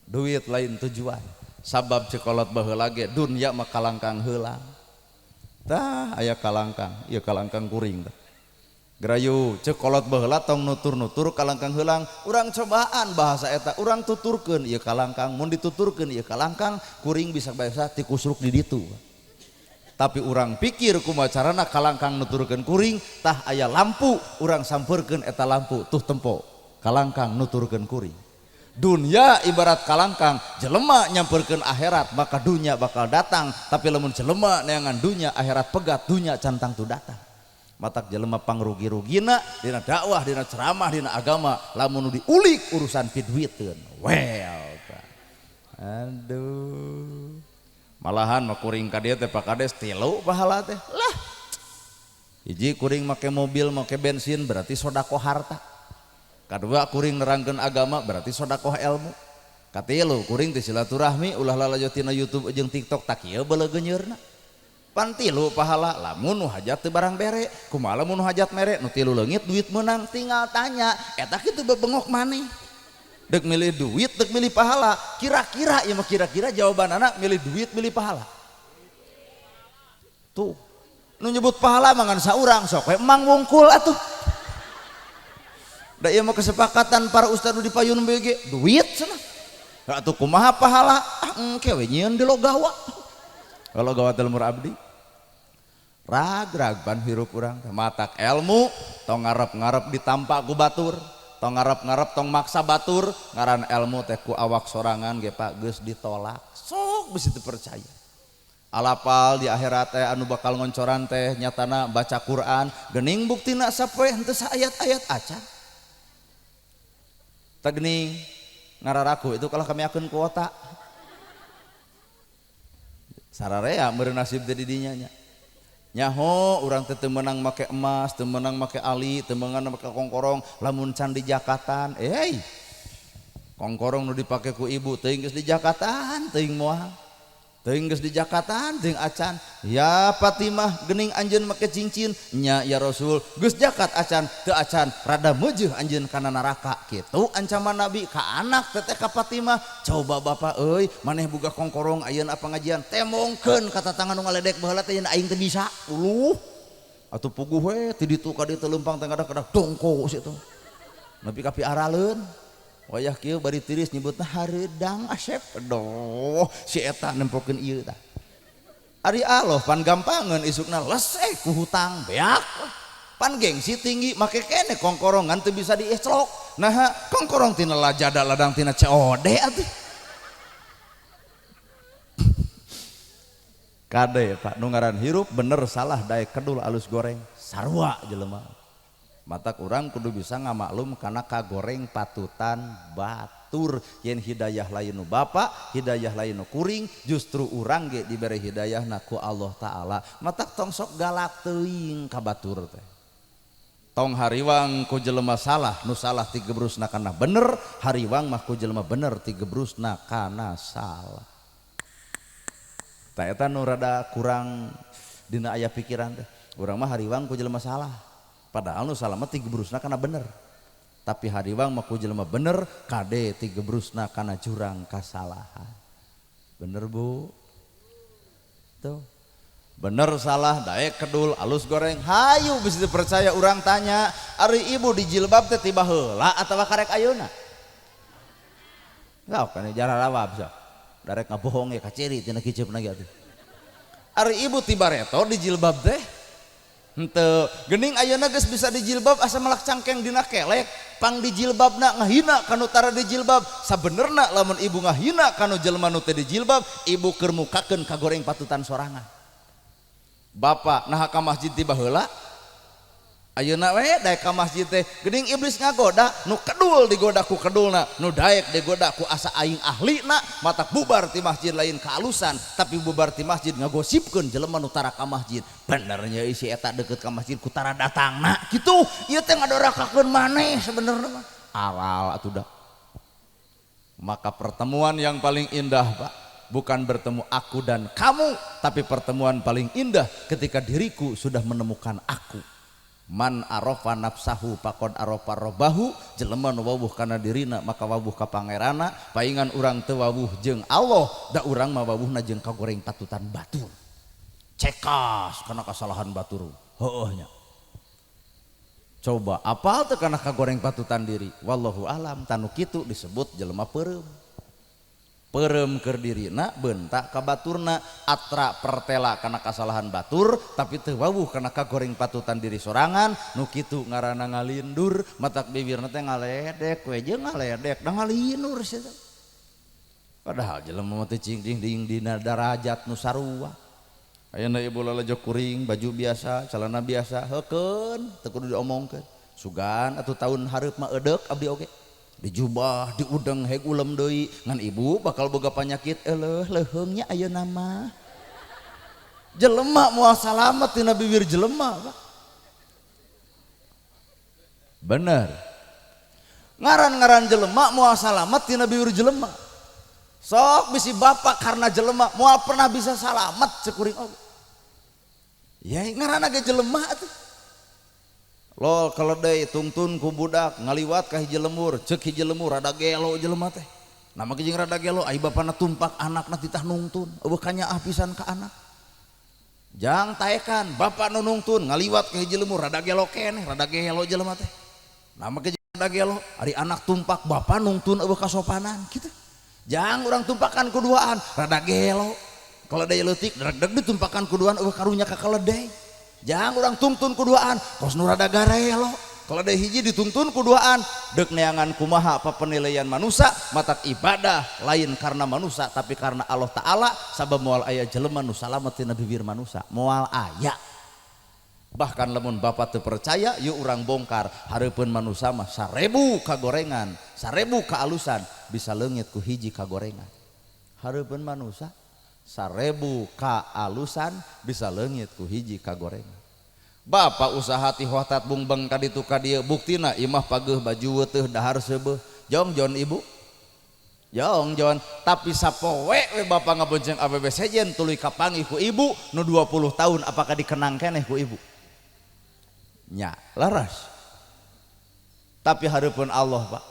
duit lain tujuan sabab cekolot baheula ge dunya mah kalangkang heulang tah aya kalangkang ieu kalangkang kuring tah gerayu cekolot baheula tong nutur-nutur kalangkang heulang urang cobaan bahasa eta urang tuturkeun ieu kalangkang mun dituturkeun ieu kalangkang kuring bisa bahasa ti kusruk di ditu tapi urang pikir kumaha carana kalangkang nuturkeun kuring tah aya lampu urang sampeurkeun eta lampu tuh tempo kalangkang nuturkeun kuring dunia ibarat kalangkang jelema nyampeurkeun akhirat maka dunia bakal datang tapi lamun jelema neangan dunia akhirat pegat dunia cantang tu datang matak jelema pangrugi-rugina dina dakwah dina ceramah dina agama lamun diulik urusan piduiteun aduh malahan mah kuring ka dieu teh Pak Kades 3 pahala teh lah hiji kuring make mobil make bensin berarti sodaqoh harta kadua kuring nerangkeun agama berarti sodaqoh ilmu katilu kuring teh silaturahmi ulah lalajotina YouTube jeung TikTok tak ieu beuleuh geunyeurna pan 3 pahala lamun nu hajat teu barang bere kumaha lamun nu hajat mere nu 3 leungit duit meunang tinggal tanya eta kitu bebengok maneh dek milih duit dek milih pahala kira-kira ya mah kira-kira jawaban anak milih duit milih pahala tuh nu nyebut pahala mangan saurang sok we emang wungkul atuh da ieu mah kesepakatan para ustad di payun BG duit cenah atuh kumaha pahala engke we nyieun di logawa kalau gawa teh lemur abdi ragrag pan hirup urang matak ilmu tong ngarep-ngarep ditampak ku batur, tong ngarep-ngarep tong maksa batur, ngaran ilmu teh ku awak sorangan ge Pak geus ditolak sok geus teu percaya. Alapal di akhirat teh anu bakal ngoncoran teh nyatana baca Quran geuning buktina sapoe henteu saayat-ayat acan. Teu geuning ngararaku itu kalau kami akeun kuota. Sararea meureun nasib teh di dinya nya. Nyaho urang teh teu meunang make emas, teu meunang make ali, teu meunang make kongkorong, lamun can di jakatan, kongkorong nu dipake ku ibu teuing geus di jakatan, teuing moal. Teuing geus di jakatan, teuing acan. Ya Fatimah geuning anjeun make cincin, nya ya Rasul, geus jakat acan, teu acan, rada meujeuh anjeun kana neraka. Kitu ancaman Nabi ka anak teteh ka Fatimah. Coba bapak euy, maneh boga kongkorong ayeuna pengajian, temongkeun kata tangan nu ngaledek baheula teh aing teu bisa. Uluh. Atuh puguh we ti ditu ka ditu leumpang teh ngadak-ngadak dongko situ. Nepi ka piaraleun. Wayah kieu bari tiris nyebutna hareudang asep. Aduh, si eta nempokeun ieu tah. Ari Allah pan gampangeun isukna leseh ku hutang beak. Pan gengsi tinggi make kene kongkorongan teu bisa dieclok. Nah, kongkorong tina lajada ladang tina COD atuh. Kade Pak nu ngaran hirup bener salah daek kedul alus goreng sarua jelema. Matak urang kudu bisa ngamaklum karena kagoreng patutan batur yen hidayah lain nu bapa hidayah lain nu kuring justru urang ge diberi hidayah ku Allah Ta'ala. Matak tong sok galak teuing ka batur teh tong hariwang ku jelema salah nu salah ti gebrusna kana bener, hariwang mah ku jelema bener ti gebrusna kana salah. Ta eta nu rada kurang dina aya pikiran teh urang mah hariwang ku jelema salah padahal nu salah mah ti gebrusna kana bener, tapi hariwang mah ku jelema bener kade ti gebrusna kana jurang kasalahan. Bener Bu? Tuh. Bener salah daek kedul alus goreng. Hayu bisa dipercaya urang tanya, ari ibu di jilbab teh tiba heula atawa karek ayeuna? Sok kana jararawa bisa. Darek ngabohong ya kaciri tina kiceupna ge atuh. Ari ibu tiba reto di jilbab teh henteu geuning ayeuna geus bisa di jilbab asa melak cangkeng dina kelek pang di jilbabna ngahina kanu tara di jilbab. Sabenerna lamun ibu ngahina kanu jelema nu teu di jilbab, ibu keur mukakeun kagoreng patutan sorangan. Bapak naha ka masjid tiba heula ayeuna we daek ka masjid teh geuning iblis ngagoda, nu kedul digoda ku kedulna, nu daek digoda ku asa aing ahlina, matak bubar ti masjid lain kaalusan, tapi bubar ti masjid ngagosipkeun jelema nu tara ka masjid. Benernya si eta deukeut ka masjid ku tara datangna kitu, ieu teh ngadorakakeun maneh sebenarnya mah. Alal atuh da. Maka pertemuan yang paling indah Pak bukan bertemu aku dan kamu, tapi pertemuan paling indah ketika diriku sudah menemukan aku. Man arofa nafsahu pakon arofa robahu, jelema nu wawuh kana dirina maka wawuh ka pangerana. Paingan urang teu wawuh jeung Allah, da urang mah wawuhna jeung kagoreng patutan batur. Cekas kana kasalahan batur. Heueuh nya. Coba apal teu kana kagoreng patutan diri. Wallahu alam tanu kitu disebut jelema peureum. Peureum keur dirina beuntak ka baturna, atra pertela kana kasalahan batur tapi teu wawuh kana kagoreng patutan diri sorangan. Nu kitu ngaranna ngalindur, matak bibirna teh ngaledek we jeung ngaledek da ngalindur sia. Padahal jelema mah teh cingding dina darajat nu sarua. Ayeuna ibu lalajok kuring, baju biasa, celana biasa, heukeun teu kudu diomongkeun. Sugan atuh taun hareup mah eudek abdi oge. Dijubah diudeng heg ulem deui ngan ibu bakal boga panyakit leuheungnya ayeuna mah. Jelema moal salamet tina bibir jelema Pak. Bener. Ngaran-ngaran jelema moal salamet tina bibir jelema. Sok bisi bapak karena jelema moal pernah bisa salamet cekuring oge. Ya ngaranna ge jelema atuh. Lol keledai tungtun ku budak ngaliwat ka hiji lemur, ceuk hiji lemur rada gelo jelema teh. Nama jeung rada gelo ai bapana tumpak anakna titah nungtun, eueuh kanyaah pisan ka anak. Jang taekan bapak nu nungtun ngaliwat ka hiji lemur rada gelo keneh, rada gelo jelema teh. Nama rada gelo ari anak tumpak bapak nungtun eueuh kasopanan kitu. Jang urang tumpakan kuduaan rada gelo. Keledai leutik deg-deg ditumpakan kuduaan eueuh karunya ka keledai. jangan orang tuntun kuduaan kos nu rada garelo. Kalau ada hiji dituntun kuduaan dek neangan kumaha apa penilaian manusia matak ibadah lain karena manusia tapi karena Allah Ta'ala sabab moal aya jelema nu salamet tina bibir manusia moal aya. Bahkan lamun bapak teu percaya yuk urang bongkar hareupeun manusia mah 1000 kagorengan 1000 kaalusan bisa leungit ku hiji kagorengan. Hareupeun manusia 1000 kaalusan bisa leungit ku hiji kagorengan. Bapak usaha ti hotat bungbeng ka ditu ka dieu buktina imah pageuh baju teuh dahar seubeuh jongjon ibu jongjon tapi sapoe we bapak ngabonceng awewe sejen tuluy kapanggih ku ibu nu 20 tahun apakah dikenang keneh ku ibu nya laras tapi hareupeun Allah Pak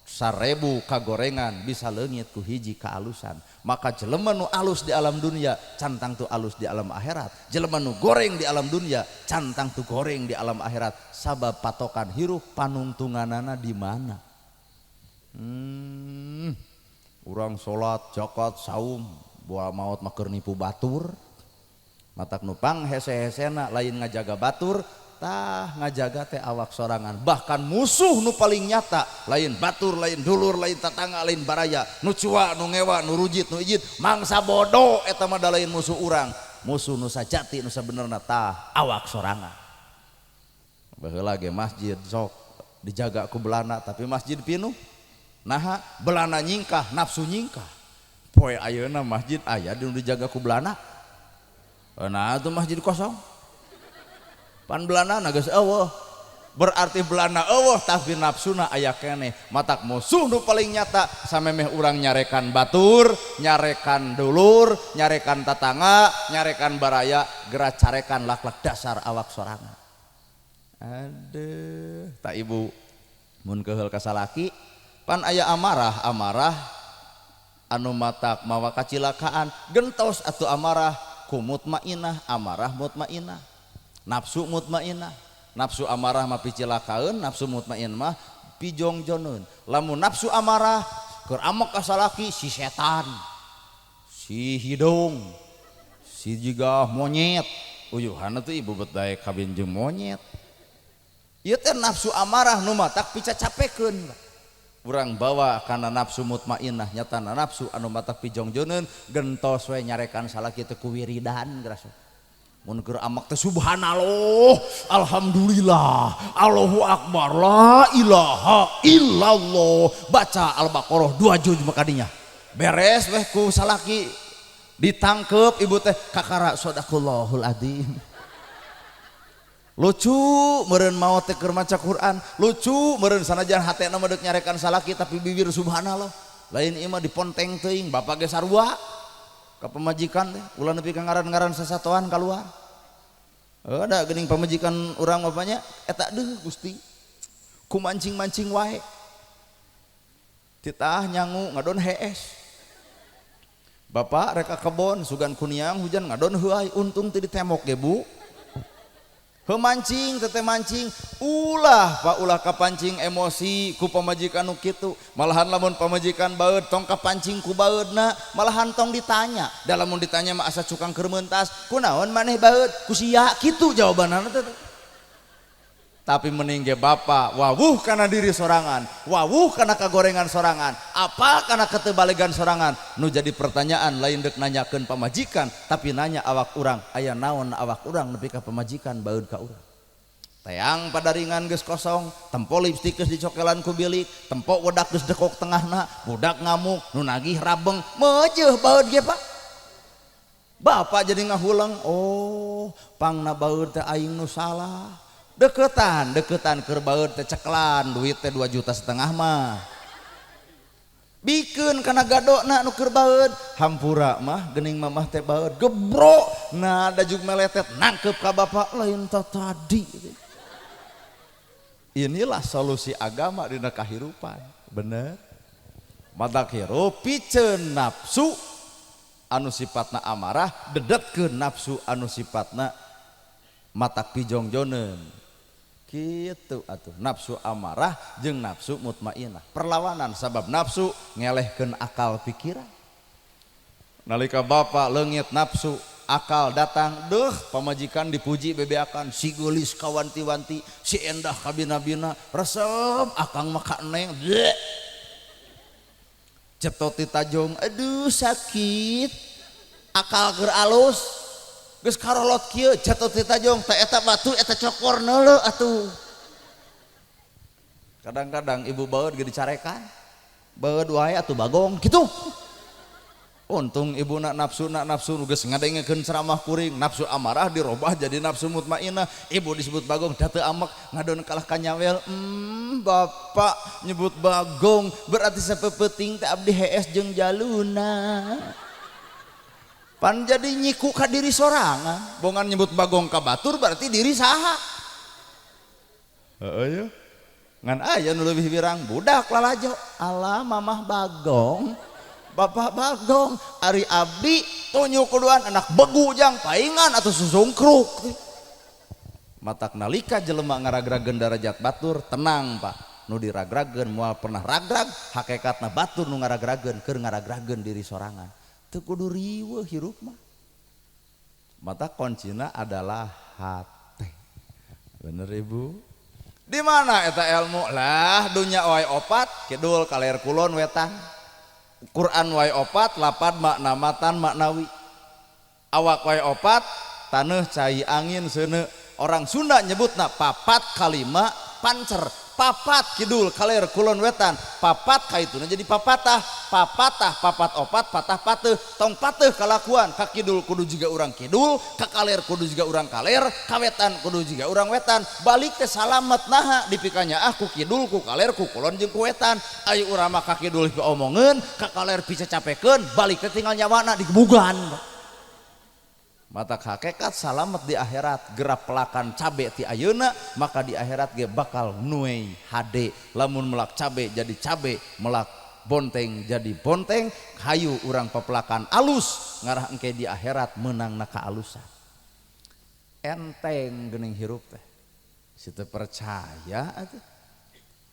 1000 kagorengan bisa leungit ku hiji kaalusan. Maka jelema nu alus di alam dunia cantang tu alus di alam akhirat. Jelema nu goreng di alam dunia cantang tu goreng di alam akhirat. Sabab patokan hirup panungtunganana di mana? Urang salat, zakat, saum, boal maot mah keur nipu batur. Matak nupang hese-hesena lain ngajaga batur, tah ngajaga teh awak sorangan. Bahkan musuh nu paling nyata lain batur, lain dulur, lain tatangga, lain baraya, nu cua, nu ngewa, nu rujit, nu ijit, mangsa bodoh eta mah da lain musuh urang. Musuh nu sajati nu sabenerna tah awak sorangan. Baheula ge masjid sok dijaga ku belana tapi masjid pinuh. Naha belana nyingkah, nafsu nyingkah. Poe ayeuna masjid aya nu dijaga ku belana. Nah itu masjid kosong. Pan belana geus eueuh berarti belana eueuh tapi nafsuna aya keneh. Matak musuh nu paling nyata samemeh urang nyarekan batur, nyarekan dulur, nyarekan tatangga, nyarekan baraya, geura carekan laklak dasar awak sorangan. Aduh tak ibu mun keheul ka salaki pan aya amarah anu matak mawa kacilakaan gentos atuh amarah ku mutmainah, amarah mutmainah, nafsu mutmainah. Nafsu amarah mah picilakaeun, nafsu mutmain mah pijongjoneun. Lamun nafsu amarah keur amok ka salaki si setan, si hidung, si jiga monyet. Uyuhan teh ibu bet daek kabin jeung monyet. Ieu teh nafsu amarah nu matak picacapekeun. Urang bawa karena nafsu mutmainah nyatana nafsu anu matak pijongjoneun gentos we nyarekan salaki teh ku wiridan gerasa. Mun keur amak teh subhanallah, alhamdulillah, Allahu akbar, la ilaha illallah. Baca Al-Baqarah 2 juz makadinya. Beres weh ku salaki ditangkep ibu teh kakara sadaqallahul adzim. Lucu meureun maot teh keur maca Quran, lucu meureun sanajan hatena mah deuk nyarekan salaki tapi bibir subhanallah. Lain ieu mah diponteng teuing bapak ge sarua ka pamajikan teh, ulah nepi ka ngaran-ngaran sasatoan kaluar. Ada geuning pamajikan urang bapaknya eta deuh Gusti. Ku mancing-mancing wae. Titah nyangu ngadon hees. Bapak rek ka kebon sugan kuniang hujan ngadon heuai untung teu ditemok ge Bu. Mancing teteh mancing ulah pak ulah kapancing emosi ku pamajikan nu kitu malahan lamun pamajikan baeud tong kapancing ku baeudna malahan tong ditanya dalam mun ditanya mah asa cukang keur meuntas kunaon maneh baeud ku sia kitu jawabanna teh. Tapi mending ge bapa wawuh kana diri sorangan, wawuh kana kagorengan sorangan, apa kana ketebalegan sorangan. Nu jadi pertanyaan lain dek nanyakeun pamajikan, tapi nanya awak urang, aya naon awak urang nepi ka pamajikan baeud ka urang. Teang padaringan geus kosong, tempo lipstik geus dicokelan ku bilik, tempo wedak geus dekok tengahna, budak ngamuk, nu nagih rabeng, meujeuh baeud ge Pak. Bapak jadi ngahuleng, oh pangna baeud teh aing nu salah. Deketan keur baeud teh ceklan duit teh 2,5 juta mah bikeun kana gadona nu keur baeud hampura mah geuning mamah teh baeud gebrok nah dajug meletet nangkep ka bapak lain tadi. Inilah solusi agama dina kahirupan bener matak hirup piceun nafsu anu sifatna amarah dedetkeun nafsu anu sifatna matak pijongjoneun gitu atuh nafsu amarah jeung nafsu mutmainah perlawanan sabab nafsu ngelehkeun akal pikiran nalika bapak leungit nafsu akal datang deh pamajikan dipuji bebeakan si gelis kawanti-wanti si endah kabina-bina resep akang maka neng cetot di tajong aduh sakit akal ger alus geus karolot kieu cetot di tajong teh eta batu eta cokor neuleuh atuh kadang-kadang ibu baeud ge dicarekan baeud wae atuh bagong kitu. Untung ibu nak nafsu geus ngadengekeun ceramah kuring nafsu amarah dirobah jadi nafsu mutmainah ibu disebut bagong da teu amek ngadon kalah kanyawel bapak nyebut bagong berarti sapeuting teh abdi hees jeung jaluna pan jadi nyiku ka diri sorangan bongan nyebut bagong ka batur berarti diri saha heuh ngan aya nu leuwih wirang budak lalajo alah mamah bagong bapak bagong ari abdi tonyo kuduan anak begujang paingan atau susungkruk matak nalika jelema ngaragrageun darajat batur tenang pak nu diragrageun moal pernah ragrag hakikatna batur nu ngaragrageun keur ngaragrageun diri sorangan teu kudu riweuh hirup mah mata kuncina adalah hate bener ibu di mana eta ilmu lah dunya wae opat kidul kaler kulon wetan Quran wae opat lapad makna matan maknawi awak wae opat taneuh cai angin seuneu orang Sunda nyebutna papat kalima pancer papat kidul kaler kulon wetan papat kaituna jadi papat opat patah pateuh tong pateuh kalakuan ka kidul kudu juga urang kidul ka kaler kudu juga urang kaler ka wetan kudu juga urang wetan balik teh salamet naha dipikanya ku kidul ku kaler ku kulon jeung ku wetan ayo urang mah ka kidul omongkeun ka kaler pica capekeun balik teh tinggal nyawana digebugan mata hakikat salamet di akhirat gerap pelakan cabe ti ayeuna maka di akhirat ge bakal nuei hade lamun melak cabe jadi cabe melak bonteng jadi bonteng hayu urang pepelakan alus ngarah engke di akhirat menang na kaalusan enteng geuning hirup teh situ percaya atuh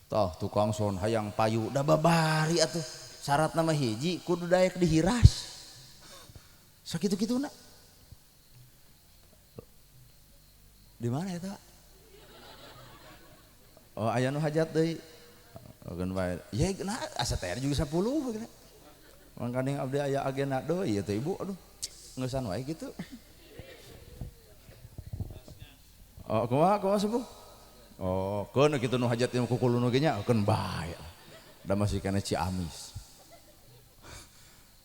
toh tukang son hayang payu da babari atuh syaratna mah hiji kudu daek dihiras sakitu-kituna di mana eta oh aya nu hajat deui ogeun bae ya nah asa teh juga 10 begitu mangkane abdi aya agenda deui teh ibu aduh ngeusan wae kitu oh kumaha sepuh oh keun kitu nu hajat nu kukulun ge nya keun bae da masih kana Ciamis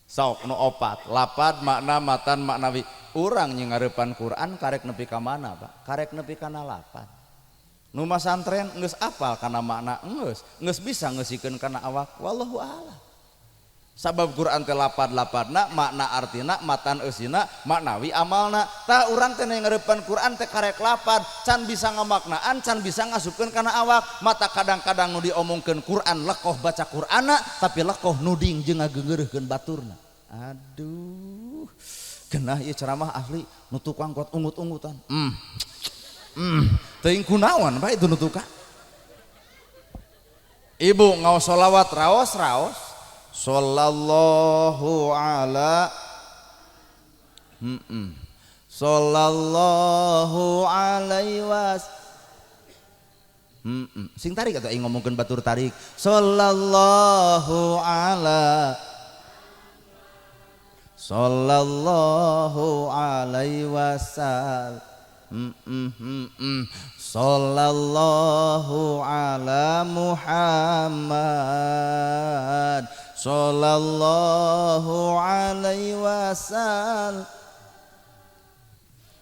sok nu opat lapad makna matan maknawi urang nyengarepan Quran karek nepi ka mana Pak karek nepi kana lapad nu masantren geus apal kana makna geus bisa ngeusikeun kana awak wallahu a'lam sabab Quran teh lapad-lapadna makna artina matan eusina maknawi amalna tah urang teh nyengarepan Quran teh karek lapad can bisa ngamaknaan can bisa ngasupkeun kana awak mata kadang-kadang nu diomongkeun Quran lekoh baca Qur'ana tapi lekoh nuding jeung ngageungeureuhkeun baturna aduh genah ieu ceramah asli nu tukang kuat ungut-ungutan teuing kunaon bae itu nu tukang ibu ngaos sholawat raos sallallahu ala sallallahu alaihi was sing tarik atuh aing ngomongkeun batur tarik sallallahu ala sallallahu alaihi wasallam sallallahu ala Muhammad sallallahu alaihi wasallam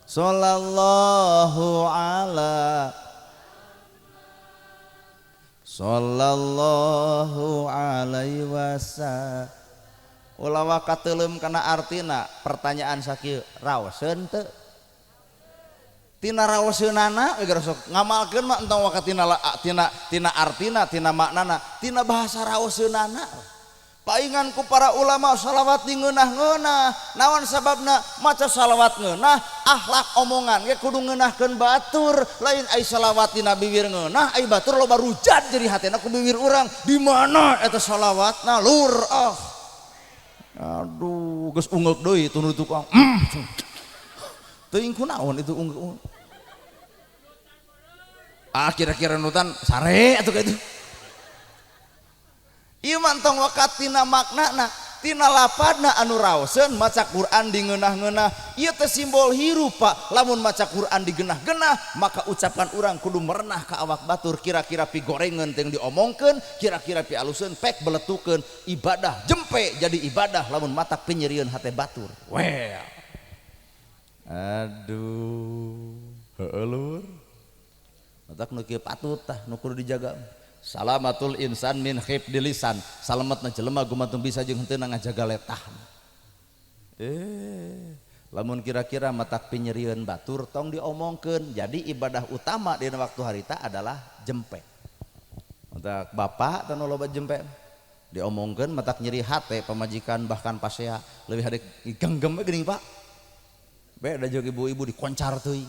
sallallahu ala sallallahu alaihi wasallam ulah wakateuleum kana artina pertanyaan sakieu raoseun teu tina raoseunana geus sok ngamalkeun mah entong wakatina tina artina tina maknana tina bahasa raoseunana paingan ku para ulama salawat di ngeunah-ngeunah naon sababna maca salawat ngeunah akhlak omongan ge kudu ngeunahkeun batur lain ai salawat di nabi wir ngeunah ai batur loba rujat jadi hatena ku bibir urang di mana eta salawatna lur aduh geus ungeuk deui tunu tukang teuing kunaon itu kira-kira nutan sare atuh kitu. Ieu mantong wakatina maknana tina lapadna anu raoseun maca Quran di ngeunah-ngeunah ieu teh simbol hirup Pak. Lamun maca Quran di genah-genah maka ucapan urang kudu merenah ka awak batur, kira-kira pi gorengeun teh diomongkeun, kira-kira pi aluseun pek beletukeun. Ibadah jempe jadi ibadah lamun matak pinyerieun hate batur. Well. Aduh, heueuh lur. Matak nu kieu patut tah nu kudu dijaga. Salamatul insan min khifdi lisan, salametna jelema gumantung bisa jeung henteu ngajaga letah. Lamun kira-kira matak pinyerieun batur tong diomongkeun. Jadi ibadah utama dina waktu harita adalah jempe. Matak bapak tanu loba jempe diomongkeun matak nyeri hate pamajikan bahkan pasea leuwih hade genggem geuning Pak. Beda jeung ibu-ibu dikoncar teuing.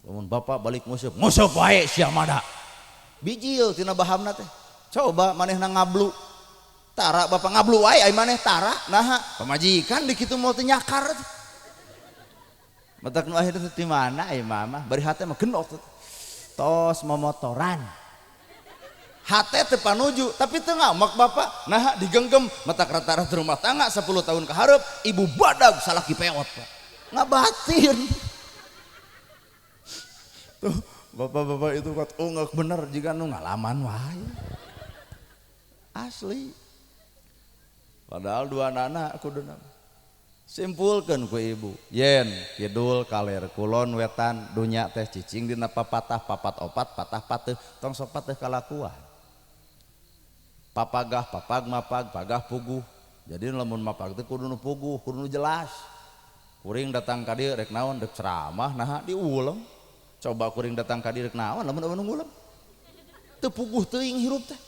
Lamun bapak balik nguseup wae sia mada. Biji yeuh tina bahamna teh. Coba manehna ngablu. Tara bapak ngablu wae ai maneh tara. Naha pamajikan di kitu moal teu nyakar teh. Matak nu akhir teh ti mana ai mama? Bari hate mah genok teh. Tos momotoran. Hate teh panuju tapi teu ngamak bapak. Naha digenggem matak rata-rata rumah tangga 10 tahun ka hareup ibu badag salaki peot Pak. Ngabatin. Tuh bapak-bapak itu kat ungek bener jika nu ngalaman wae asli. Padahal dua anak kuduna simpulkeun ku ibu yen kidul kaler kulon wetan dunya teh cicing dina papatah papat opat patah pateuh tong sok pateuh kalakuan papagah papag mapag pagah puguh. Jadi lamun mapag teh kudu nu puguh kudu nu jelas. Kuring datang ka dieu rek naon rek ceramah naha diuleng. Coba kuring datang ka dieu rek naon lamun anu ngulem teu puguh teuing hirup teh.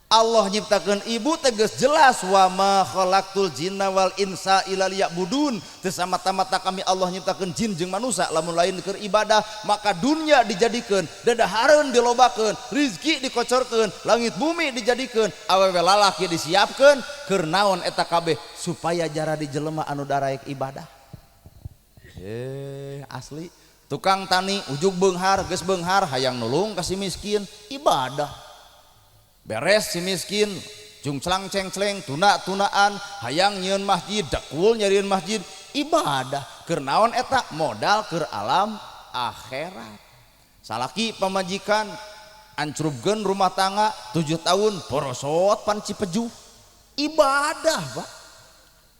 Allah nyiptakeun ibu tegas jelas wa ma khalaqtul jinna wal insa illa liya'budun. Teu samata-mata kami Allah nyiptakeun jin jeung manusia lamun lain keur ibadah, maka dunia dijadikeun dadahareun dilobakeun, rizki dikocorkeun, langit bumi dijadikeun, awewe lalaki disiapkeun keur naon eta kabeh supaya jara di jelema anu daraek ibadah. Asli tukang tani ujug beunghar geus beunghar hayang nulung ka si miskin ibadah. Beres si miskin jung celang-ceng-celeng tuna-tunaan hayang nyieun masjid dakul nyarieun masjid ibadah. Keur naon eta modal keur alam akhirat. Salaki pamajikan ancrupkeun rumah tangga 7 tahun porosot pan Cipejuh ibadah Pak.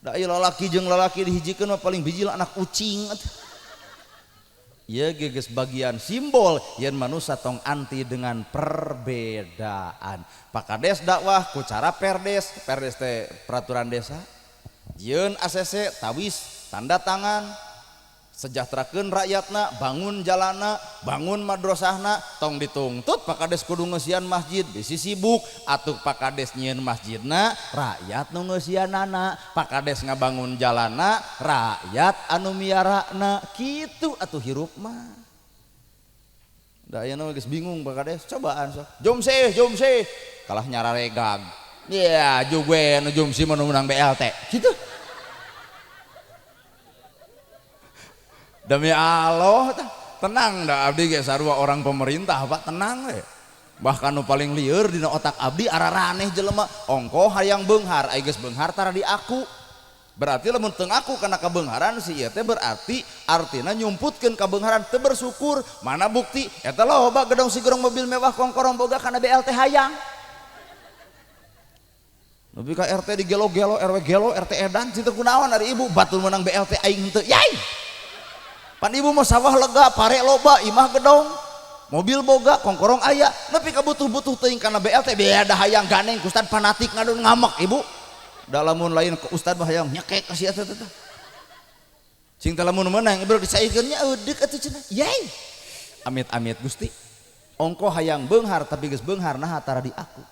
Da ieu lalaki jeung lalaki dihijikeun mah paling bijil anak ucing. Ieu geus bagian simbol yen manusia tong anti dengan perbedaan. Pakades dakwah ku cara perdes teh peraturan desa. Jieun ACC tawis tanda tangan sejahterakeun rakyatna, bangun jalanna, bangun madrasahna, tong ditungtut pakades kudu ngeusian masjid, bisi sibuk atuh pakades nyieun masjidna, rakyat nu ngeusianana, pakades ngabangun jalanna, rakyat anu miarana, kitu atuh hirup mah. Da aya nu geus bingung pakades, cobaan sok. Jom sih, kalah nyararegag. Ya, jugue nu jom sih menang BLT. Kitu. Demi Allah tenang dah abdi ge sarua orang pemerintah Pak tenang we. Bahkan nu paling lieur dina otak abdi araraneh jelema ongko hayang beunghar aya geus beunghar tara di aku. Berarti lamun teu ngaku kana kabeungharan si ieu teh berarti artina nyumputkeun kabeungharan teu bersyukur. Mana bukti eta loba gedong sigorong mobil mewah kongkorong boga kana BLT hayang. Nepi ka RT di gelo-gelo RW gelo RT edan cinta kunaon ari ibu batul menang BLT aing henteu yai. Pan ibu mau sawah lega, pare loba, imah gedong, mobil boga, kongkorong aya, nepi ka butuh-butuh teuing kana BLT beda hayang ganeng ku ustad fanatik ngadon ngamak ibu. Da lamun lain ke ustad mah hayang nyekek ka sia teh. Cing teh lamun meunang ibu disaikeun nya eudeuh atuh cenah. Yai. Amit-amit Gusti. Ongko hayang beunghar tapi geus beunghar naha tara di aku.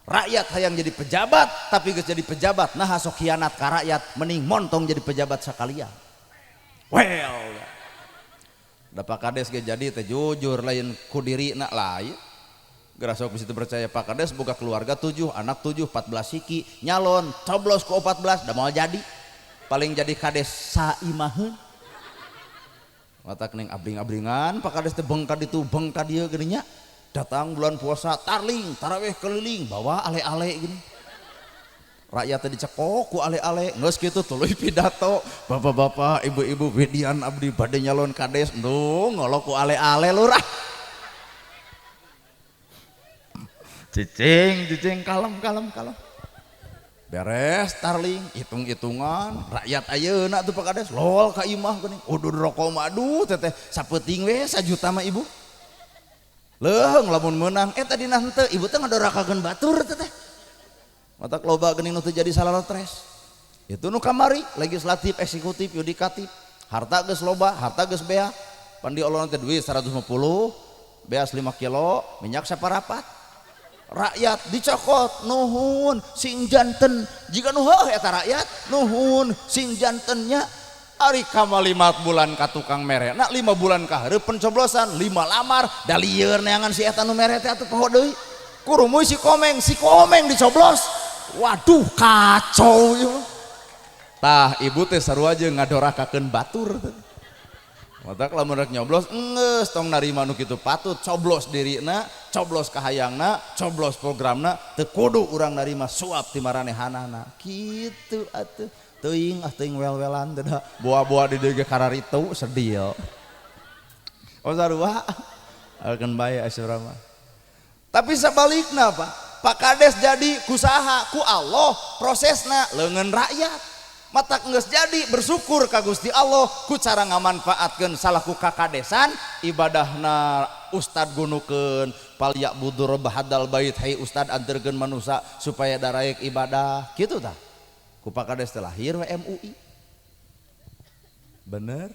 Rakyat hayang jadi pejabat tapi geus jadi pejabat naha sok khianat ka rakyat mending montong jadi pejabat sakalian. Well. Da pakades ge jadi teh jujur lain ku dirina lain. Geura sok bisa percaya pakades boga keluarga 7, anak 7, 14 siki, nyalon coblos ku 14 da moal jadi. Paling jadi kades saimaheun. Matak ning abring-abringan pakades teh bengka ditu bengka dieu geuning nya. Datang bulan puasa tarling tarawih keliling bawa ale-ale gini. Rakyat teh dicekok ku ale-ale geus kitu tuluy pidato. Bapak-bapak, ibu-ibu wedian abdi bade nyalon kades endung ngolok ku ale-ale lurah. Cicing kalem beres tarling hitung-hitungan rakyat ayeuna tuh Pak Kades lol ka imah geuning udur rokok madu teteh sapeuting we 1 juta mah ibu leung lamun meunang tadi henteu ibu teh ngadorakakeun batur teteh matak loba geuning nu teu jadi salalotres itu nu kamari legislatif eksekutif yudikatif harta geus loba harta geus bea pandi olonan teh duit 150 beas 5 kilo minyak saparapat rakyat dicokot nuhun sing janten jika nuheuh eta rakyat nuhun sing jantennya ari kamal 5 bulan ka tukang mere na 5 bulan ka hareup pencoblosan 5 lamar da lieur neangan si eta nu mere teh atuh poho deui kurumuy si komeng dicoblos waduh kacau ieu tah ibu teh sarua jeung ngadorakakeun batur matak lamun rek nyoblos geus tong narima nu kitu patut coblos dirina coblos kahayangna coblos programna teu kudu urang narima suap ti maranehanana kitu atuh teuing wel-welan teh da boa-boa di dieu ge kararitu sedil oh sarua alkeun bae asyura mah tapi sabalikna Pak Kades jadi kusaha ku Allah prosesna leungeun rakyat matak geus jadi bersyukur ka Gusti Allah ku cara ngamanfaatkeun salaku kakadesan ibadahna ustad gunukeun pal ya'budu rabb hadzal bait hai ustad anterkeun manusia supaya daraek ibadah kitu tah ku Pak Kades teh lahir we MUI bener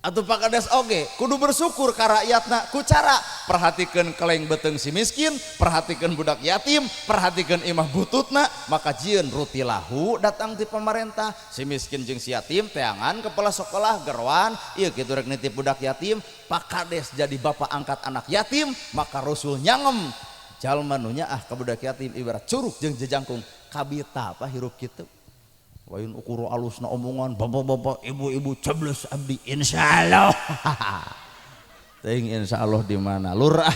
atuh Pak Kades oge kudu bersyukur ka rakyatna ku cara perhatikeun keleng beteng si miskin perhatikeun budak yatim perhatikeun imah bututna maka jieun rutilahu datang ti pemerintah si miskin jeung si yatim teangan kepala sekolah gerwan ieu kitu rek nitip budak yatim Pak Kades jadi bapak angkat anak yatim maka Rasul nyangem jalma nu nyaah ka budak yatim ibarat curug jeung jejangkung kabita apa hirup kitu lain ukur alusna omongan bapak-bapak ibu-ibu coblos abdi insyaallah teuing insyaallah di mana lurah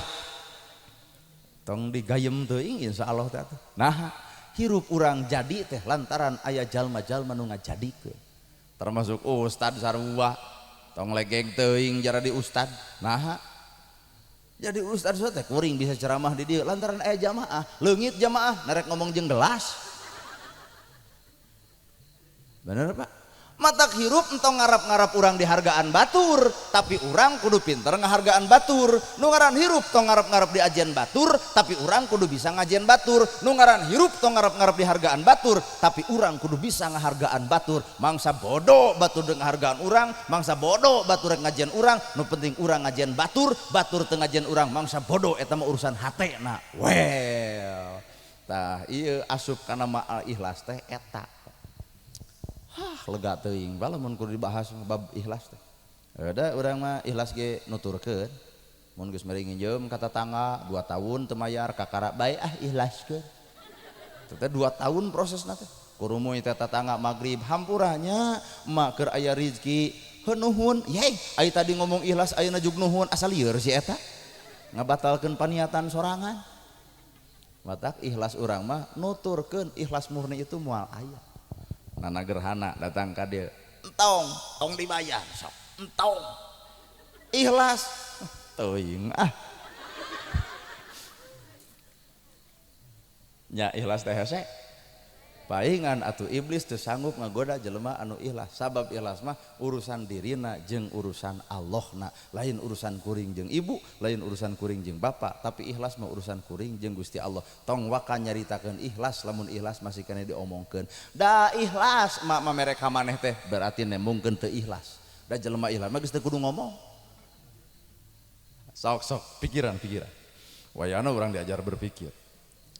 tong digayem teuing insyaallah teh nah hirup urang jadi teh lantaran aya jalma-jalma nu ngajadikeun termasuk ustad sarua tong legeng teuing jara di ustad nah jadi ustad teh kuring bisa ceramah di dieu lantaran aya jamaah leungit jamaah narek ngomong jeung gelas bener Pak matak hirup entong ngarap-ngarap urang dihargaan batur tapi urang kudu pinter ngahargaan batur nu ngaran hirup tong ngarap-ngarap di ajian batur tapi urang kudu bisa ngajian batur nu ngaran hirup tong ngarap-ngarap dihargaan batur tapi urang kudu bisa ngahargaan batur mangsa bodoh batur dengan ngahargaan urang mangsa bodoh batur rek ngajian urang nu penting urang ngajian batur teu ngajian urang mangsa bodoh eta mah urusan hatena well tah ieu asup kana ma'al ikhlas teh eta lega teuing bala mun kudu dibahas bab ikhlas teh. Da urang mah ikhlas ge nuturkeun. Mun geus meri nginjem ka tetangga 2 tahun teu mayar kakara bae ikhlaskeun. Teh 2 tahun prosesna teh. Kurumuy teh tetangga magrib hampuranya emak keur aya rezeki heunuhun yey ai tadi ngomong ikhlas ayeuna jug nuhun asal lieur si eta. Ngabatalkeun paniatan sorangan. Matak ikhlas urang mah nuturkeun ikhlas murni itu moal aya. Nana gerhana datang ka dieu entong tong dibayar sok entong ikhlas teuing nya ikhlas teh hese paingan atuh iblis teu sanggup ngagoda jelema anu ikhlas sabab ikhlas mah urusan dirina jeung urusan Allahna lain urusan kuring jeung ibu lain urusan kuring jeung bapa tapi ikhlas mah urusan kuring jeung Gusti Allah tong waka nyaritakeun ikhlas lamun ikhlas masih kena diomongkeun da ikhlas mak mamere ka maneh teh berarti nembungkeun teu ikhlas da jelema ikhlas mah geus teu kudu ngomong sok pikiran wayana urang diajar berpikir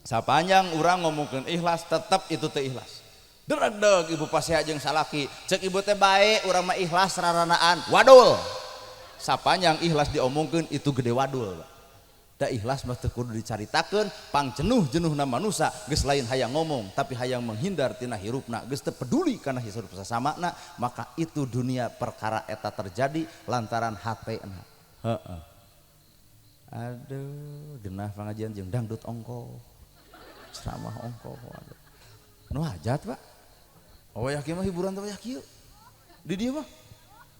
sapanjang urang ngomongkeun ikhlas tetep itu teh ikhlas deug ibu paseha jeung salaki cek ibu teh bae urang mah ikhlas raranaan wadul sapanjang ikhlas diomongkeun itu gede wadul Da ikhlas mah teu kudu dicaritakeun, pang jenuh-jenuhna manusia geus lain hayang ngomong tapi hayang menghindar tina hirupna, geus teu peduli kana hirup sasamana, maka itu dunia perkara eta terjadi lantaran hatena. Heeh. Aduh, genah pangajian jeung dangdut ongko. Ceramah ongko. Aduh. Nu hajat, Pak. Wayah kieu mah hiburan teh wayah kieu. Di dieu mah.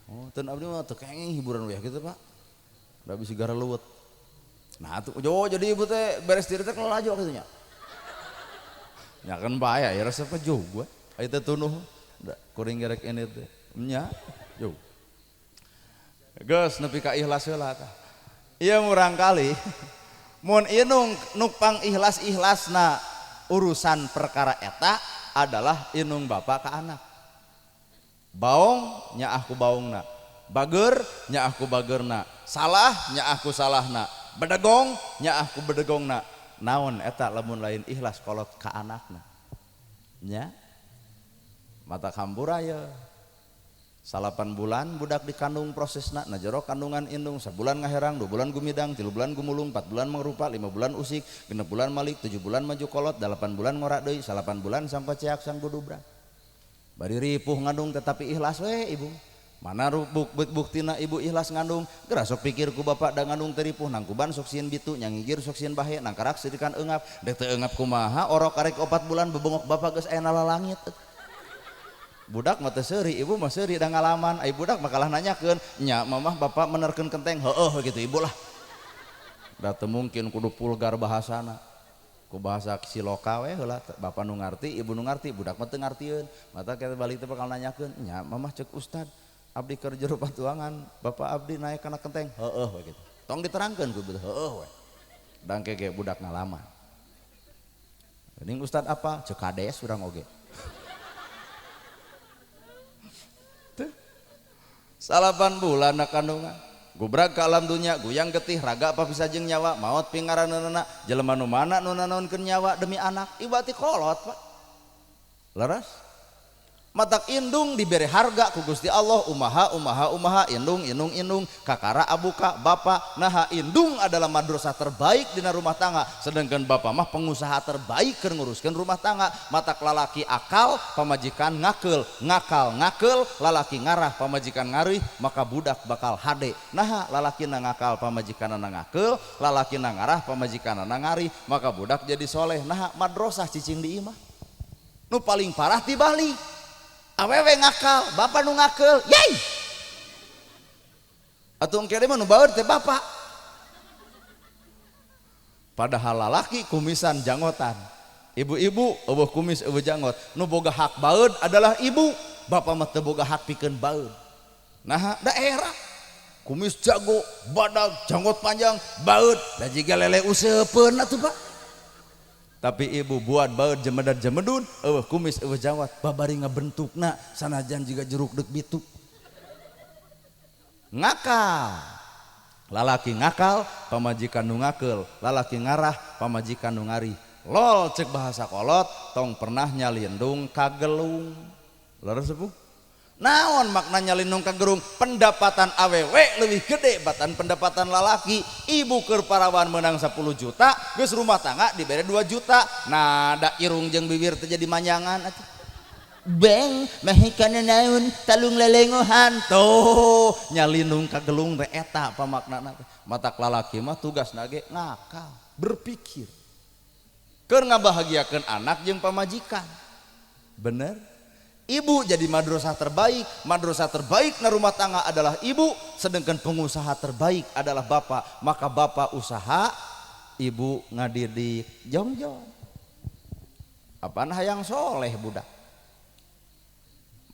Oh, ten abdi mah teu kenging hiburan wayah kitu, Pak. Da bisi gara leuweut. Nah tuh jadi ibu teh beres diri teh kalau laju gitu nya. Ya kan bahaya ya rasa apa jauh gua. Ayo teh tunuh, kuring gerek ini teh, nya jauh. Gus nepi ka ikhlas heula tah. Ieu murang kali. Mun inung nupang ikhlas-ikhlasna urusan perkara eta adalah inung bapak ka anak. Baong nya aku baongna. Bager nya aku bagerna. Salah nya aku salahna. Bedegong nya aku bedegongna. Naon eta lamun lain ikhlas kolot ka anakna nya mata kamburaya 8 bulan budak dikandung prosesna na jero kandungan indung sabulan ngaherang 2 bulan gumidang 3 bulan gumulung 4 bulan mangrupa 5 bulan usik 6 bulan malik 7 bulan maju kolot 8 bulan ngorak deui 8 bulan sampai ceak sang budubrak bari ripuh ngandung tetapi ikhlas we ibu. Mana buktina ibu ikhlas ngandung geura sok pikir ku bapak da ngandung teripuh nangkuban sok sieun bitu nyangigir sok sieun bahe nangkarak sidikan eungap dek teu eungap kumaha orok karek 4 bulan bebongok bapak geus aya na lalangit budak mah teu seuri ibu mah seuri da ngalaman ai budak mah kalah nanyakeun nya mamah bapak menerkeun kenteng heueuh gitu ibu lah da teu mungkin kudu vulgar bahasana ku bahasa siloka we heula bapak nu ngarti ibu nu ngarti budak mah teu ngartieun mata kita balik teh bakal nanyakeun nya mamah ceuk ustad abdi keur jero patuangan bapak abdi naik kana kenteng heueuh we kitu tong diterangkeun ku betul heueuh we dangke ge budak ngalaman geuning ustad apa ceuk kades urang oge teh 8 bulan na kandungan gubrak ka alam dunya guyang getih raga apa bisa jeung nyawa maot pingaranana jelema nu mana nu nanaonkeun nyawa demi anak ibati kolot Pak leres matak indung diberi harga ku Gusti Allah umaha indung kakara abuka bapak nah indung adalah madrasah terbaik dina rumah tangga sedangkan bapak mah pengusaha terbaik keur nguruskeun rumah tangga matak lalaki akal pamajikan ngakeul ngakal lalaki ngarah pamajikan ngarih maka budak bakal hade nah lalaki na ngakal pamajikanna ngakeul lalaki na ngarah pamajikanna ngarih maka budak jadi soleh nah madrasah cicing di imah nu paling parah ti Bali awewe ngakal, bapak nu ngakel, yey. Atuh engke mah nu baeur teh bapak. Padahal lalaki kumisan janggotan. Ibu-ibu eueuh kumis eueuh janggot. Nu boga hak baeud adalah ibu. Bapak mah teu boga hak pikeun baeud. Nah, daerah kumis jago, badag, janggot panjang, baeud. Da jiga lele useupeun atuh Pak. Tapi ibu buat baut jemedar-jemedun eueuh kumis eueuh jawat babari ngabentukna sanajan juga jeruk dek bitu ngakal lalaki ngakal pamajikan nu ngakeul lalaki ngarah pamajikan nu ngari lol cek bahasa kolot tong pernah nyalindung kagelung leres sepuh naon maknanya lindung kagerung pendapatan awewe lebih gede batan pendapatan lalaki ibu keur parawan menang 10 juta geus rumah tangga dibere 2 juta nah da irung jeung bibir teh jadi manjangan atuh beng mahikana naon talung lelengohan tuh nyalindung kagelung teh eta pamaknana matak lalaki mah tugasna ge ngakal berpikir keur ngabahagiakeun anak jeung pamajikan bener. Ibu jadi madrasah terbaik na rumah tangga adalah ibu sedangkan pengusaha terbaik adalah bapak maka bapak usaha ibu ngadidik jong-jong apaan hayang soleh budak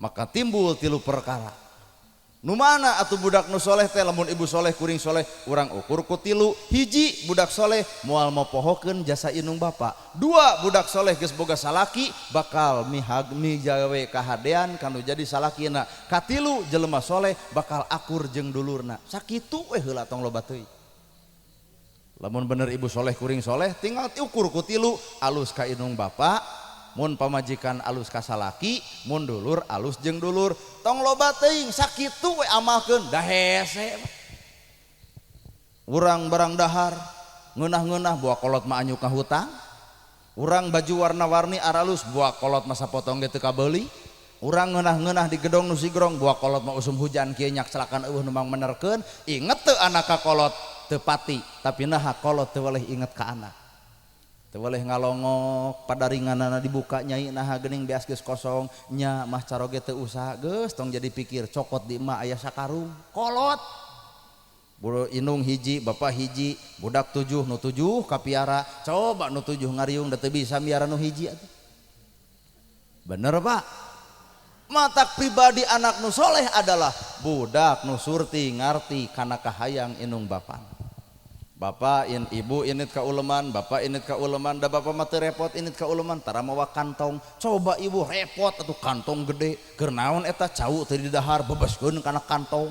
maka timbul 3 perkara nu mana atuh budak nu soleh teh lamun ibu soleh kuring soleh urang ukur ku 3 hiji budak soleh moal mopohokeun jasa indung bapak 2 budak soleh geus boga salaki bakal mijawe kahadean kanu jadi salakina ka 3 jelema soleh bakal akur jeung dulurna sakitu we heula tong loba teuing lamun bener ibu soleh kuring soleh tinggal diukur ku 3 alus ka indung bapak mun pamajikan alus ka salaki mun dulur alus jeung dulur tong loba teuing sakitu we amalkeun da hese urang barang dahar ngeunah-ngeunah buah kolot mah anyuk ka hutang. Urang baju warna-warni aralus buah kolot masa potong ge teu kabeuli. Urang ngeunah-ngeunah di gedong nu sigrong buah kolot mah usum hujan kieu nyak celakan eueuh nu mang menerkeun. Inget teu anak ka kolot teu pati, tapi naha kolot teu waleh inget ka anak. Teu waleh ngalongok padaringanana dibuka nyai naha geuning beas geus kosong nya mah caroge teu usah geus tong jadi pikir cokot di imah aya sakarung kolot. Buru inung hiji bapak hiji budak 7 nu 7 kapiara coba nu 7 ngariung da teu bisa miara nu hiji atuh. Bener Pak? Matak pribadi anak nu soleh adalah budak nu surti ngarti kana kahayang inung bapak. Bapak ibu init ka uleman, bapak init ka uleman, da bapak mah teu repot init ka uleman, tara mawa kantong. Coba ibu repot atuh kantong gede, keur naon eta cau teu di dahar bebeskeun kana kantong.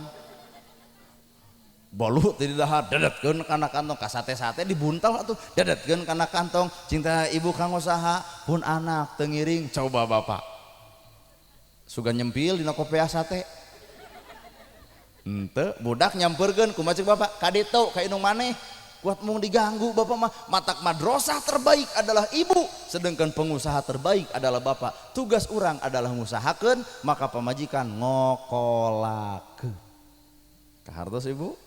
Bolu teu di dahar dadetkeun kana kantong, ka sate-sate dibuntal atuh dadetkeun kana kantong. Cinta ibu kang usaha pun anak teu ngiring, coba bapak. Sugan nyempil dina kopea sate. Henteu budak nyampeurkeun kumaha ceuk bapak ka ditu ka inung maneh. Kuat mung diganggu bapak mah. Matak madrasah terbaik adalah ibu, sedangkan pengusaha terbaik adalah bapak. Tugas orang adalah ngusahakeun, maka pamajikan ngokolakeun. Kahartos ibu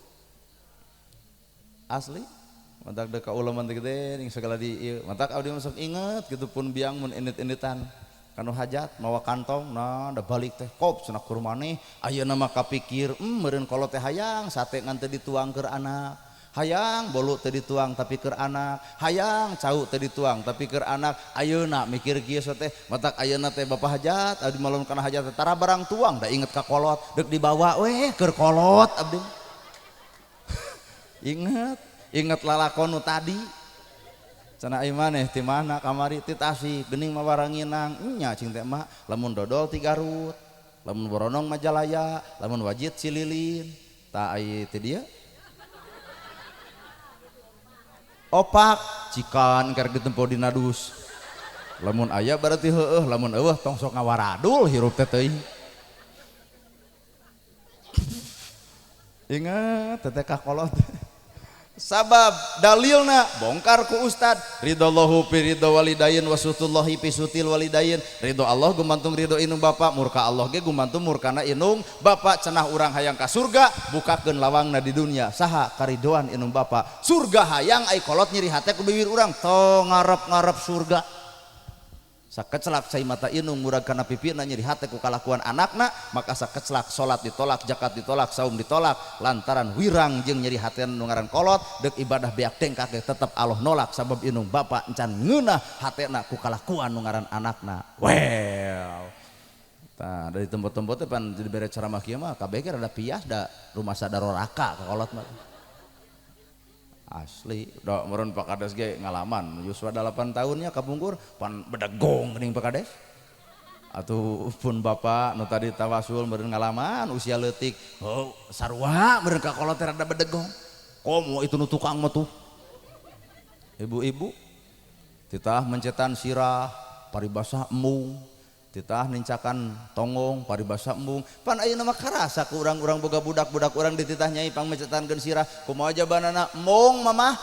asli matak deka uleman gede ning segala di ieu matak abdi masuk inget gitu pun biang mun init-initan kanu hajat mawa kantong nah da balik teh kop cenah kur maneh ayeuna mah kapikir meureun kolot teh hayang sate ngan teu dituang keur anak. Hayang bolu teu dituang tapi keur anak, hayang cau teu dituang tapi keur anak. Ayeuna mikir kieu teh matak ayeuna teh bapak hajat abdi malun kana hajat tara barang tuang da inget ka kolot deuk dibawa weh keur kolot abdi. inget lalakon nu tadi cenah ieu maneh ti mana kamari ti Tasik geuning mah waranginang nya cing teh mah lamun dodol ti Garut, lamun Boronong Majalaya, lamun Wajid Cililin tah aya ti dieu opak cikan keur ditempo dina dus. Lamun aya berarti heueuh, lamun eueuh tong sok ngawaradul hirup teh teuing. Ingat teh ka kolot. Sabab dalilna bongkar ku ustad ridallahu fi ridha walidain wasutullahi fi sutil walidain. Ridho Allah gumantung ridho inung bapak, murka Allah ge gumantung murkana inung bapak. Cenah urang hayang ka surga bukakeun lawangna di dunia saha karidoan inung bapak. Surga hayang ai kolot nyeri hate ku bibir urang tong ngarep-ngarep surga. Sakecelak cai mata inung murag kana pipina nyeri hate ku kalakuan anakna, maka sakecelak salat ditolak, zakat ditolak, saum ditolak lantaran wirang jeung nyeri hate nu ngaran kolot. Deuk ibadah beak tengkak tetep Allah nolak sabab inung bapak encan ngeunah hatena ku kalakuan nu ngaran anakna. Well tah dari tempat-tempat teh pan dibere ceramah kieu mah kabeh ge rada pias da rumah sadaroraka ka kolot mah asli. Da meureun Pak Kades ge ngalaman yuswa 8 tahunnya kapungkur pan bedegong geuning Pak Kades. Atuh pun bapak nu tadi tawasul meureun ngalaman usia leutik oh sarua meureun ka kolot teh rada bedegong. Komo itu nu tukang mah tuh ibu-ibu titah mencetan sirah paribasa embung, titah nincakan tongong paribasa embung. Pan ayeuna mah karasa ku urang-urang boga budak-budak urang dititah nyai pang mencetankeun sirah kumaha jabanana embung mamah.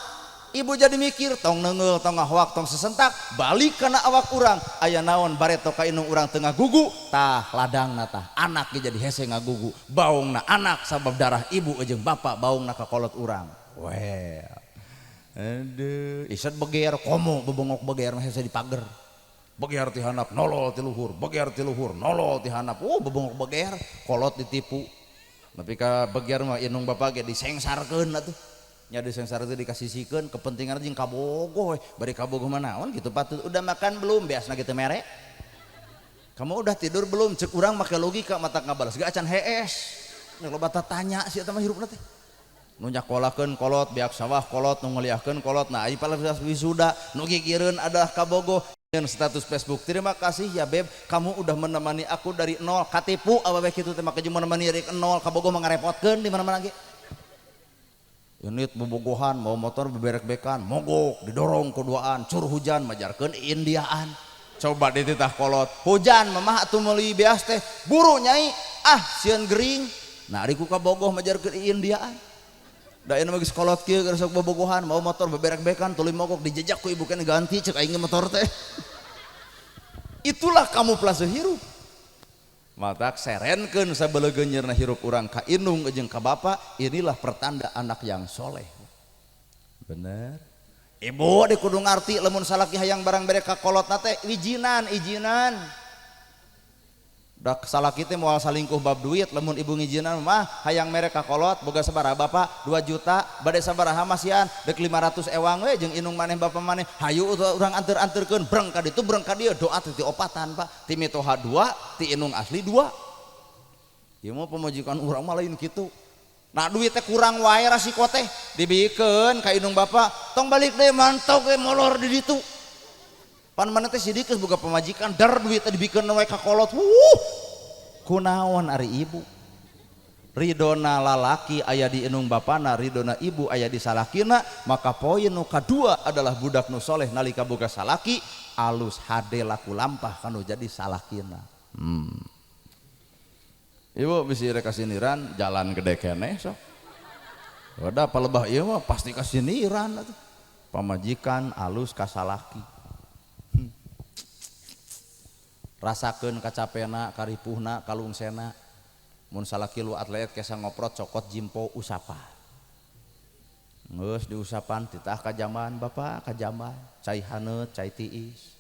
Ibu jadi mikir tong neungeul tong ngahoak tong sesentak balik kana awak urang aya naon bareto ka inung urang teu ngagugu tah ladangna tah anak ge jadi hese ngagugu baungna anak sabab darah ibu jeung bapak baungna ka kolot urang. Well aduh isat beger komo bebongok beger mah hese di pager. Beger ti handap nolol ti luhur, beger ti luhur nolol ti handap. Bebongok beger kolot ditipu. Tapi ka beger mah inung bapak ge disengsarkeun atuh. Nya disengsar teh dikasisikeun kepentingan jeung kabogoh we. Bari kabogoh mah naon kitu patut udah makan belum biasna kitu mere. Kamu udah tidur belum? Cek urang make logika matak ngabalas ge acan hees. Nu loba tanya si eta mah hirupna teh. Nu nyakolakeun kolot beak sawah kolot nu ngaliahkeun kolot. Nah, ieu pala wisuda nu gigireun adalah kabogoh. Dan status Facebook, terima kasih ya beb, kamu udah menemani aku dari nol. Katipu awewe kitu teh make jeung menemani dari nol kabogoh mah ngarepotkeun di mana-mana ge. Unit bobogohan mau motor beberek-bekan mogok didorong kuduaan cur hujan majarkeun indiaan. Coba dititah kolot hujan mamah atuh meuli beas teh buru nyai sieun gering. Nah ari ku kabogoh majarkeun indiaan. da anu geus kolot kieu geus sok bobogohan mau motor beberek-bekan tuluy mogok dijejak ku ibu kana ganti cek aing motor teh. Itulah kamuflase hirup. Matak serenkeun sabeulegeun nyerna hirup urang ka indung jeung ka bapa, inilah pertanda anak yang soleh. Bener. Ibu di kudu ngarti lamun salaki hayang barang bere ka kolotna teh ijinan. Dak salaki teh moal salingkuh bab duit lamun ibu ngijinan mah hayang mere ka kolot boga sabaraha bapak 2 juta bade sabaraha masian dek 500 ewang we jeung inung maneh bapa maneh hayu urang anter-anterkeun breng ka ditu breng ka dieu doa teh opatan Pak ti mitoha 2 ti inung asli 2. Ieu mah pamajikan urang mah lain kitu. Nah duit teh kurang wae rasiko teh dibikeun ka inung bapa tong balik deui mantau ge molor di ditu. Pan mana teh sidik geus boga pamajikan dar duit teh dibikeun wae ka kolot. Kunaon ari ibu? Ridona lalaki aya di inung bapana, ridona ibu aya di salakina, maka poin nu kadua adalah budak nu soleh nalika boga salaki alus hade laku lampah kanu jadi salakina. Ibu bisi rek kasiniran jalan gede keneh sok. Wadah palebah ieu mah pasti kasiniran atuh. Pamajikan alus ka salaki. Rasakeun kacapena, karipuhna, kalungsena. Mun salaki lu atlet kesa ngoprot cokot jimpo usapa. Geus diusapan titah ka jamban bapak ka jamban, cai haneut, cai tiis.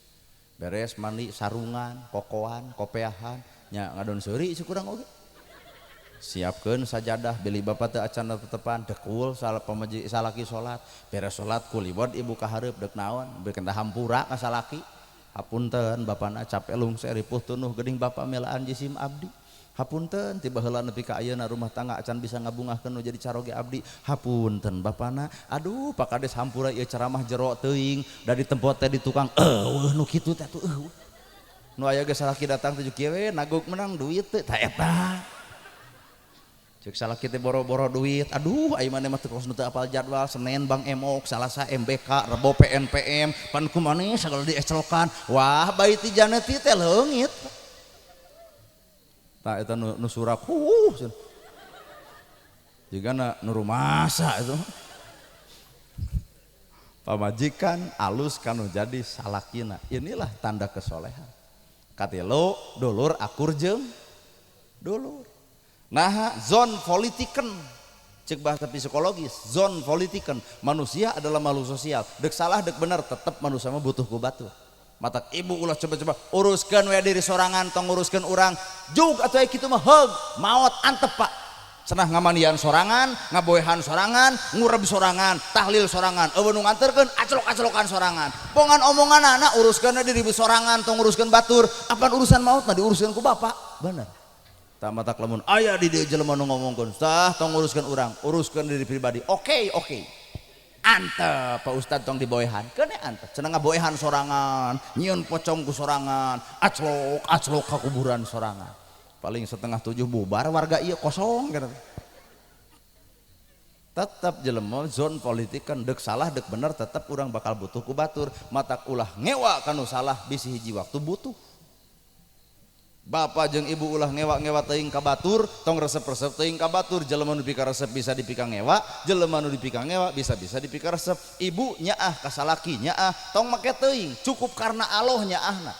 Beres mandi sarungan, kokoan, kopeahan, nya ngadon seuri syukurang oge. Siapkeun sajadah beli bapak teu acan tetepan dekul salaki salat. Beres salat kulibod ibu ka hareup deuk naon, beukeun hampura ka salaki. Hapunten bapana capek lungser ripuh tunuh geuning bapa melaan jisim abdi. Hapunten tiba heula nepi ka ayeuna rumah tangga acan bisa ngabungahkeun nu jadi caroge abdi. Hapunten bapana aduh pakades hampura ieu ceramah jero teuing da ditempot teh di tukang nu kitu teh tuh nu aya ge salaki datang teh kieu we nagog menang duit teh tah eta cek salaki teh boro-boro duit aduh ai maneh mah teu kos nu teu apal jadwal Senin Bang Emok Salasa MBK Rebo PNPM pan kumaneh sagala diecelokan wah bayi ti janeti teh leungit tah eta nu surap jigana nu rumasa itu pamajikan alus kanu jadi salakina inilah tanda kesolehan. Katilu dulur akur jeung dulur. Nah, zon politiken cek bahasa psikologis, zon politiken manusia adalah makhluk sosial. Dek salah dek benar tetap manusia mah butuh ku batur. Matak ibu ulah coba-coba uruskeun we diri sorangan tong uruskeun urang. Jug atuh kitu mah heug maot antep Pak. Cenah ngamandian sorangan, ngaboehan sorangan, ngureb sorangan, tahlil sorangan, eueuh nu nganterkeun acelok-acelokan sorangan. Pongan omonganna uruskeun diri sorangan tong uruskeun batur, apaan urusan maut mah diuruskeun ku bapak. Bener. Matak lamun aya di dieu jelema nu ngomongkeun tah tong uruskeun urang uruskeun diri pribadi oke antep Pak Ustad tong diboehan keun antep cenah ngaboehan sorangan nyieun pocong ku sorangan aclok ka kuburan sorangan paling 6:30 bubar warga ieu kosong gitu. Tetap jelema zon politik kan dek salah dek bener tetap urang bakal butuh ku batur matak ulah ngewa kanu salah bisi hiji waktu butuh. Bapak jeung ibu ulah ngewa-ngewa teuing ka batur tong resep-resep teuing ka batur jelema nu dipika resep bisa dipika ngewa jelema nu dipika ngewa bisa-bisa dipika resep ibu nyaah ka salaki nyaah tong make teuing cukup karena Allah nyaahna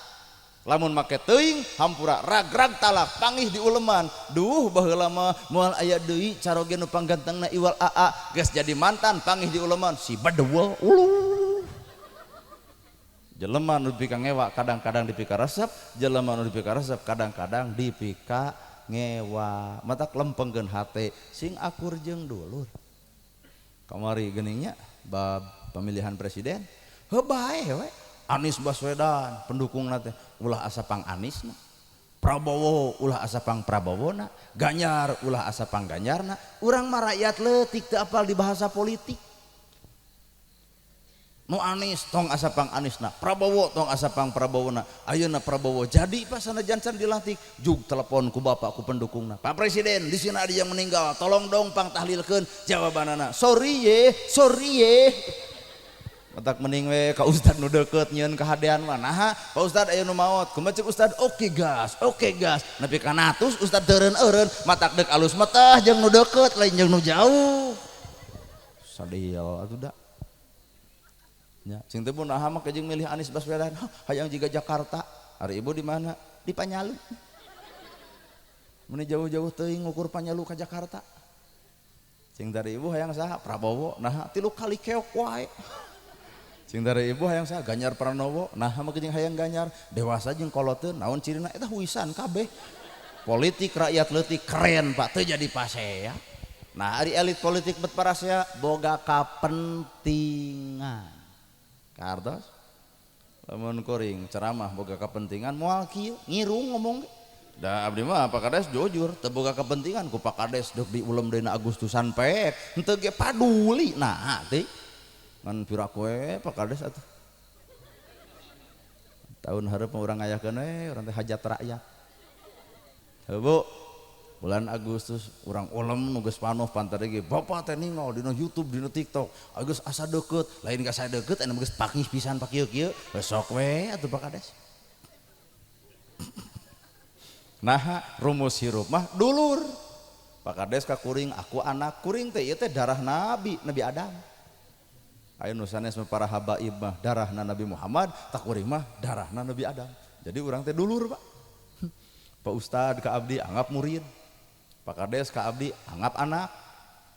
lamun make teuing hampura rag-rag talak pangih di uleman duh baheula mah moal aya deui caroge nu panggantengna iwal aa geus jadi mantan pangih di uleman si badewa jelema nu dipika ngewa kadang-kadang dipika resep jelema nu dipika resep kadang-kadang dipika ngewa matak lempengkeun hate sing akur jeung dulur kamari geuningnya bab pemilihan presiden heuh bae we Anies Baswedan pendukungna teh ulah asa pang Anisna Prabowo ulah asa pang Prabowona Ganjar ulah asa pang Ganjarna urang mah rakyat leutik teu apal di bahasa politik nu Anies tong asa pang Anisna Prabowo tong asa pang Prabowona ayeuna Prabowo jadi pas sanajan can dilantik jug telepon ku bapak ku pendukungna Pak Presiden di sini ada yang meninggal tolong dong pang tahlilkeun jawabanana sorry ye matak mending we ka ustad nu deukeut nyieun kahadean mah nah Pak Ustad aya nu maot kumaha ceuk ustad oke gas nepi ka 100 ustad teureun-eureun matak deuk alus mah teh jeung nu deukeut lain jeung nu jauh sadil atuh da nya cing teh mun aha mah kajeng milih Anies Baswedan hayang jiga Jakarta hari ibu di mana di Panyalu mun jauh-jauh teuing ngukur Panyalu ka Jakarta cing dari ibu hayang saha Prabowo nah 3 kali keok wae cing dari ibu hayang saha Ganjar Pranowo nah mah kajeng hayang Ganjar dewasa jeung koloteun naon cirina eta huisan kabeh politik rakyat leutik keren Pak teu jadi pasea. Nah ari elit politik bet parasea boga kapentingan kartos lamun kuring ceramah boga kapentingan moal kieu ngirung ngomong da abdi mah Pak Kades jujur teu boga kapentingan ku Pak Kades deuk diulem deuna Agustusan pek henteu ge paduli nah teh ngan pirak we Pak Kades atuh tahun hareup urang ngayakeun urang teh hajat rakyat. Bu, bulan Agustus orang ulem nugas panoh pantai ge bapak teh ninggal dina YouTube dina TikTok Agus asa deket lain ka saya deket anu geus pakih pisan pakieu kieu besok we atuh Pak Kades. Nah rumus hirup mah dulur Pak Kades ka kuring aku anak kuring teh ieu teh darah Nabi Adam aya nu sanes para habaib mah darahna Nabi Muhammad tak kuring mah darahna Nabi Adam jadi urang teh dulur Pak. Pak Ustad ka abdi anggap murid Pak Kades ka abdi anggap anak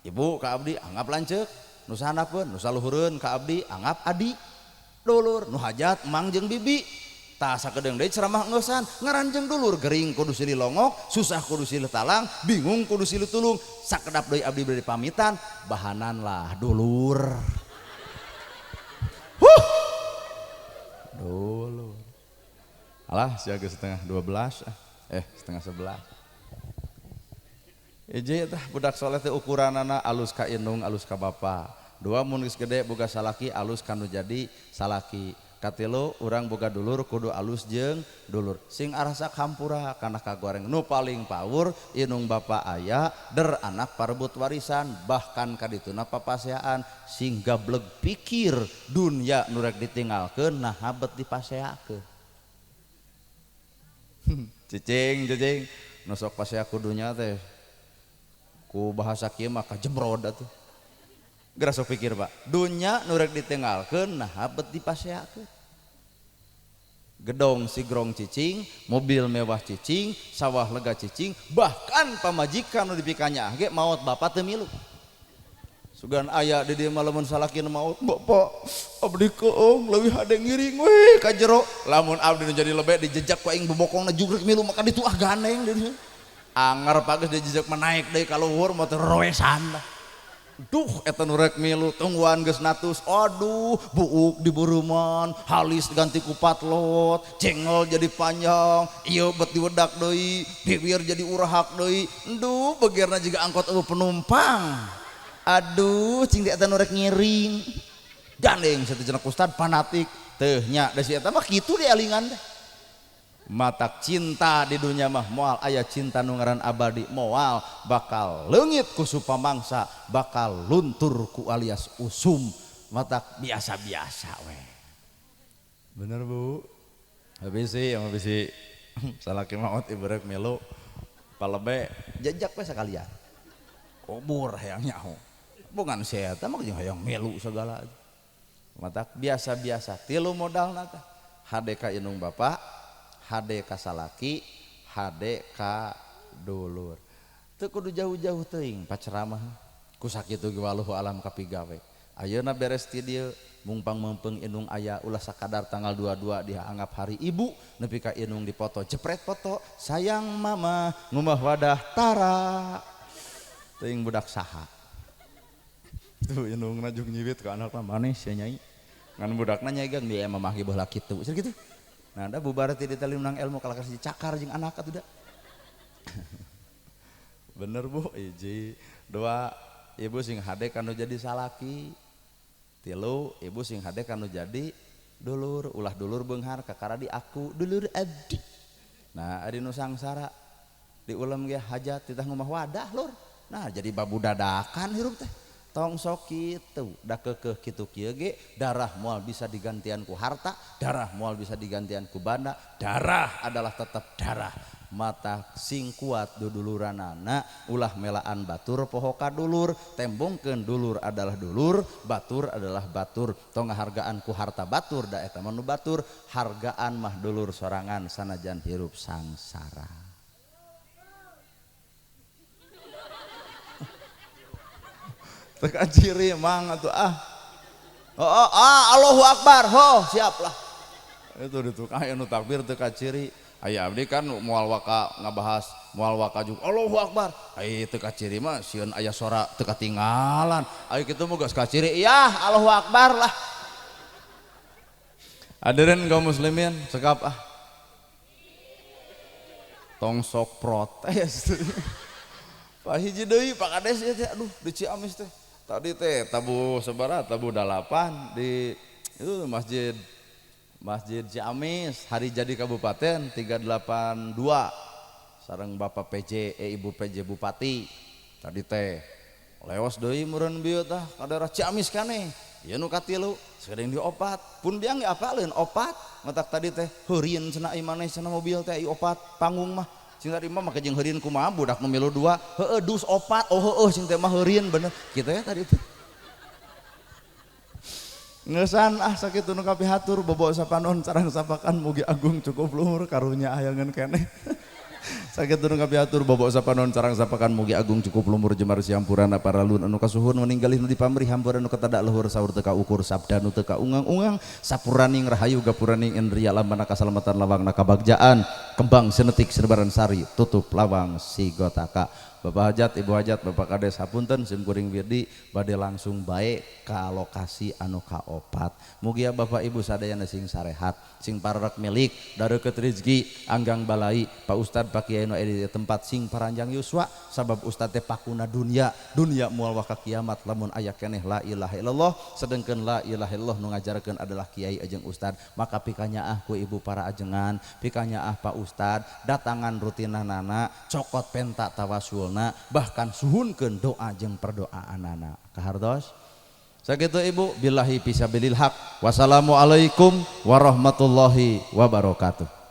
ibu ka abdi anggap lanceuk nu sanapeun nu saluhureun ka abdi anggap adik dulur nu hajat mang jeung bibi tah sakedeung deui ceramah ngeusan ngaranjeng dulur gering kudu silih longok susah kudu silih talang bingung kudu silih tulung sakedap deui abdi bade pamitan bahanan lah dulur dulur alah sia geus setengah 12 setengah 11 eje tah budak soleh teh ukuranana alus ka indung alus ka bapa dua mun geus gede boga salaki alus kanu jadi salaki katilu urang boga dulur kudu alus jeung dulur sing arasa hampura kana kagoreng nu paling pawur indung bapa aya der anak parebut warisan bahkan kadituna papaseaan sing gableg pikir dunya nu rek ditinggalkeun nah habet dipaseakeun. Cicing nosok pasea kudunya teh ku bahasa kieu mah kajemrod atuh geura sok pikir Pak dunya nu rek ditinggalkeun nah habet dipaseakeun gedong sigrong cicing mobil mewah cicing sawah lega cicing bahkan pamajikan nu dipikanya ge maot bapa teu milu sugan aya di dieu mah lamun salakin maot bapak abdi keung leuwih hade ngiring we ka jero lamun abdi nu jadi lebe dijejak ku aing bobokongna jugrek milu maka ditu ganeng deui anger pageus dijejak menaik deui ka luhur motor roesan duh eta nu rek milu tungguan geus natus aduh buuk di buruman halis ganti ku patlot cengol jadi panjang ieu bet diwedak deui bibir jadi urahak deui duh begerna jiga angkot eueuh penumpang aduh cing di eta nu rek ngiring gandeng satejenak ustad fanatik teh nya da si eta mah kitu dialingan teh matak cinta di dunia mah moal aya cinta nu ngaran abadi moal bakal leungit ku supamangsa bakal luntur ku alias usum matak biasa-biasa we bener Bu habisi salaki maot ieu rek melu palebe jejak we sakalian kubur hayang nyaho bukan saya mah jeung hayang melu segala matak biasa-biasa tilu modalna teh hade ka indung bapa hade ka salaki hade ka dulur teu kudu jauh-jauh teuing paceramah ku sakitu ge waluhu alam kapigawe ayeuna beres ti dieu mungpang meupeung indung aya ulah sakadar tanggal 22 dianggap hari ibu nepi ka indung dipoto jepret foto sayang mama ngumah wadah tara teuing budak saha tuh indung najuk nyiwit ke anak mah manis ya nyai ngan budakna nyai gang dia emang mah beula kitu cenah kitu nah da bubar ti di tali menang ilmu kalakas dicakar jeung anak atuh da bener Bu hiji dua ibu sing hade kanu jadi salaki tilu ibu sing hade kanu jadi dulur ulah dulur beunghar kakara di aku dulur abdi nah ari nu sangsara diulem ge hajat titah ngumah wadah lur nah jadi babu dadakan hirup teh tong sok kitu da keukeuh kitu kieu ge darah moal bisa digantian ku harta darah moal bisa digantian ku banda darah adalah tetap darah mata sing kuat duduluranana ulah melaan batur poho kadulur tembongkeun dulur adalah dulur batur adalah batur tong hargaan ku harta batur da eta mah nu batur hargaan mah dulur sorangan sanajan hirup sangsara. Teka ciri mang atuh Allahu Akbar siap lah itu ditukang anu takbir teka ciri aya abdi kan moal waka ngabahas moal waka juga Allahu Akbar ai teka ciri mah sieun aya sora teu katinggalan ai kitu mah geus ka ciri iya Allahu Akbar lah. Hadirin kaum muslimin sekap tong sok protes Pak hiji deui Pak Kades teh aduh di Ciamis teh tadi teh tabu sabaraha tabu 8 di itu Masjid Ciamis hari jadi kabupaten 382 sareng Bapak PJ Ibu PJ Bupati tadi teh leos deui meureun bieu tah ka daerah Ciamis kaneh ieu nu katilu sering diopat pun dia nggak apaleun opat matak tadi teh heurieun cenah ieu maneh cenah mobil teh ieu opat panggung mah cing tadi mah make jeung heurieun kumaha budak nu milu 2 heueuh dus opat cing teh mah heurieun bener kitu ya tadi teh ngesan sakitu nu kapihatur bobo sapanon carang sapakan mugi agung cukup luhur karunya ayangan keneh sakitu nu kapihatur bobo sapanon carang sapakan mugi agung cukup luhur jemar siampurana paralun anu kasuhun meninggalih nu dipamrih hampura nu katadak luhur saur teu kaukur sabda nu teu kaungang-ungang sapuraning rahayu gapuraning indria lambana kasalamatan lawangna kabagjaan kembang senetik serbaran sari tutup lawang sigotaka. Bapak hajat, ibu hajat, bapak kades hapunten sim kuring wirdi bade langsung baik ka lokasi anu kaopat. Mugia bapak ibu sadayana sing sarehat, sing pararek milik, dareukeut rezeki, anggang balai, Pak Ustad Pak Kiai nu aya di tempat sing paranjang yuswa, sabab ustad teh pakuna dunya moal waka kiamat lamun aya keneh la ilaha illallah, sedengkeun la ilaha illallah nu ngajarkeun adalah kiai ajeng ustad, maka pikanyaah ku ibu para ajengan, pikanyaah Pak Ustad, datangan rutinanana, cokot penta tawasul bahkan suhunkeun doa jeung perdoaanana kahartos sakitu ibu billahi fisabilil haq wassalamualaikum warahmatullahi wabarakatuh.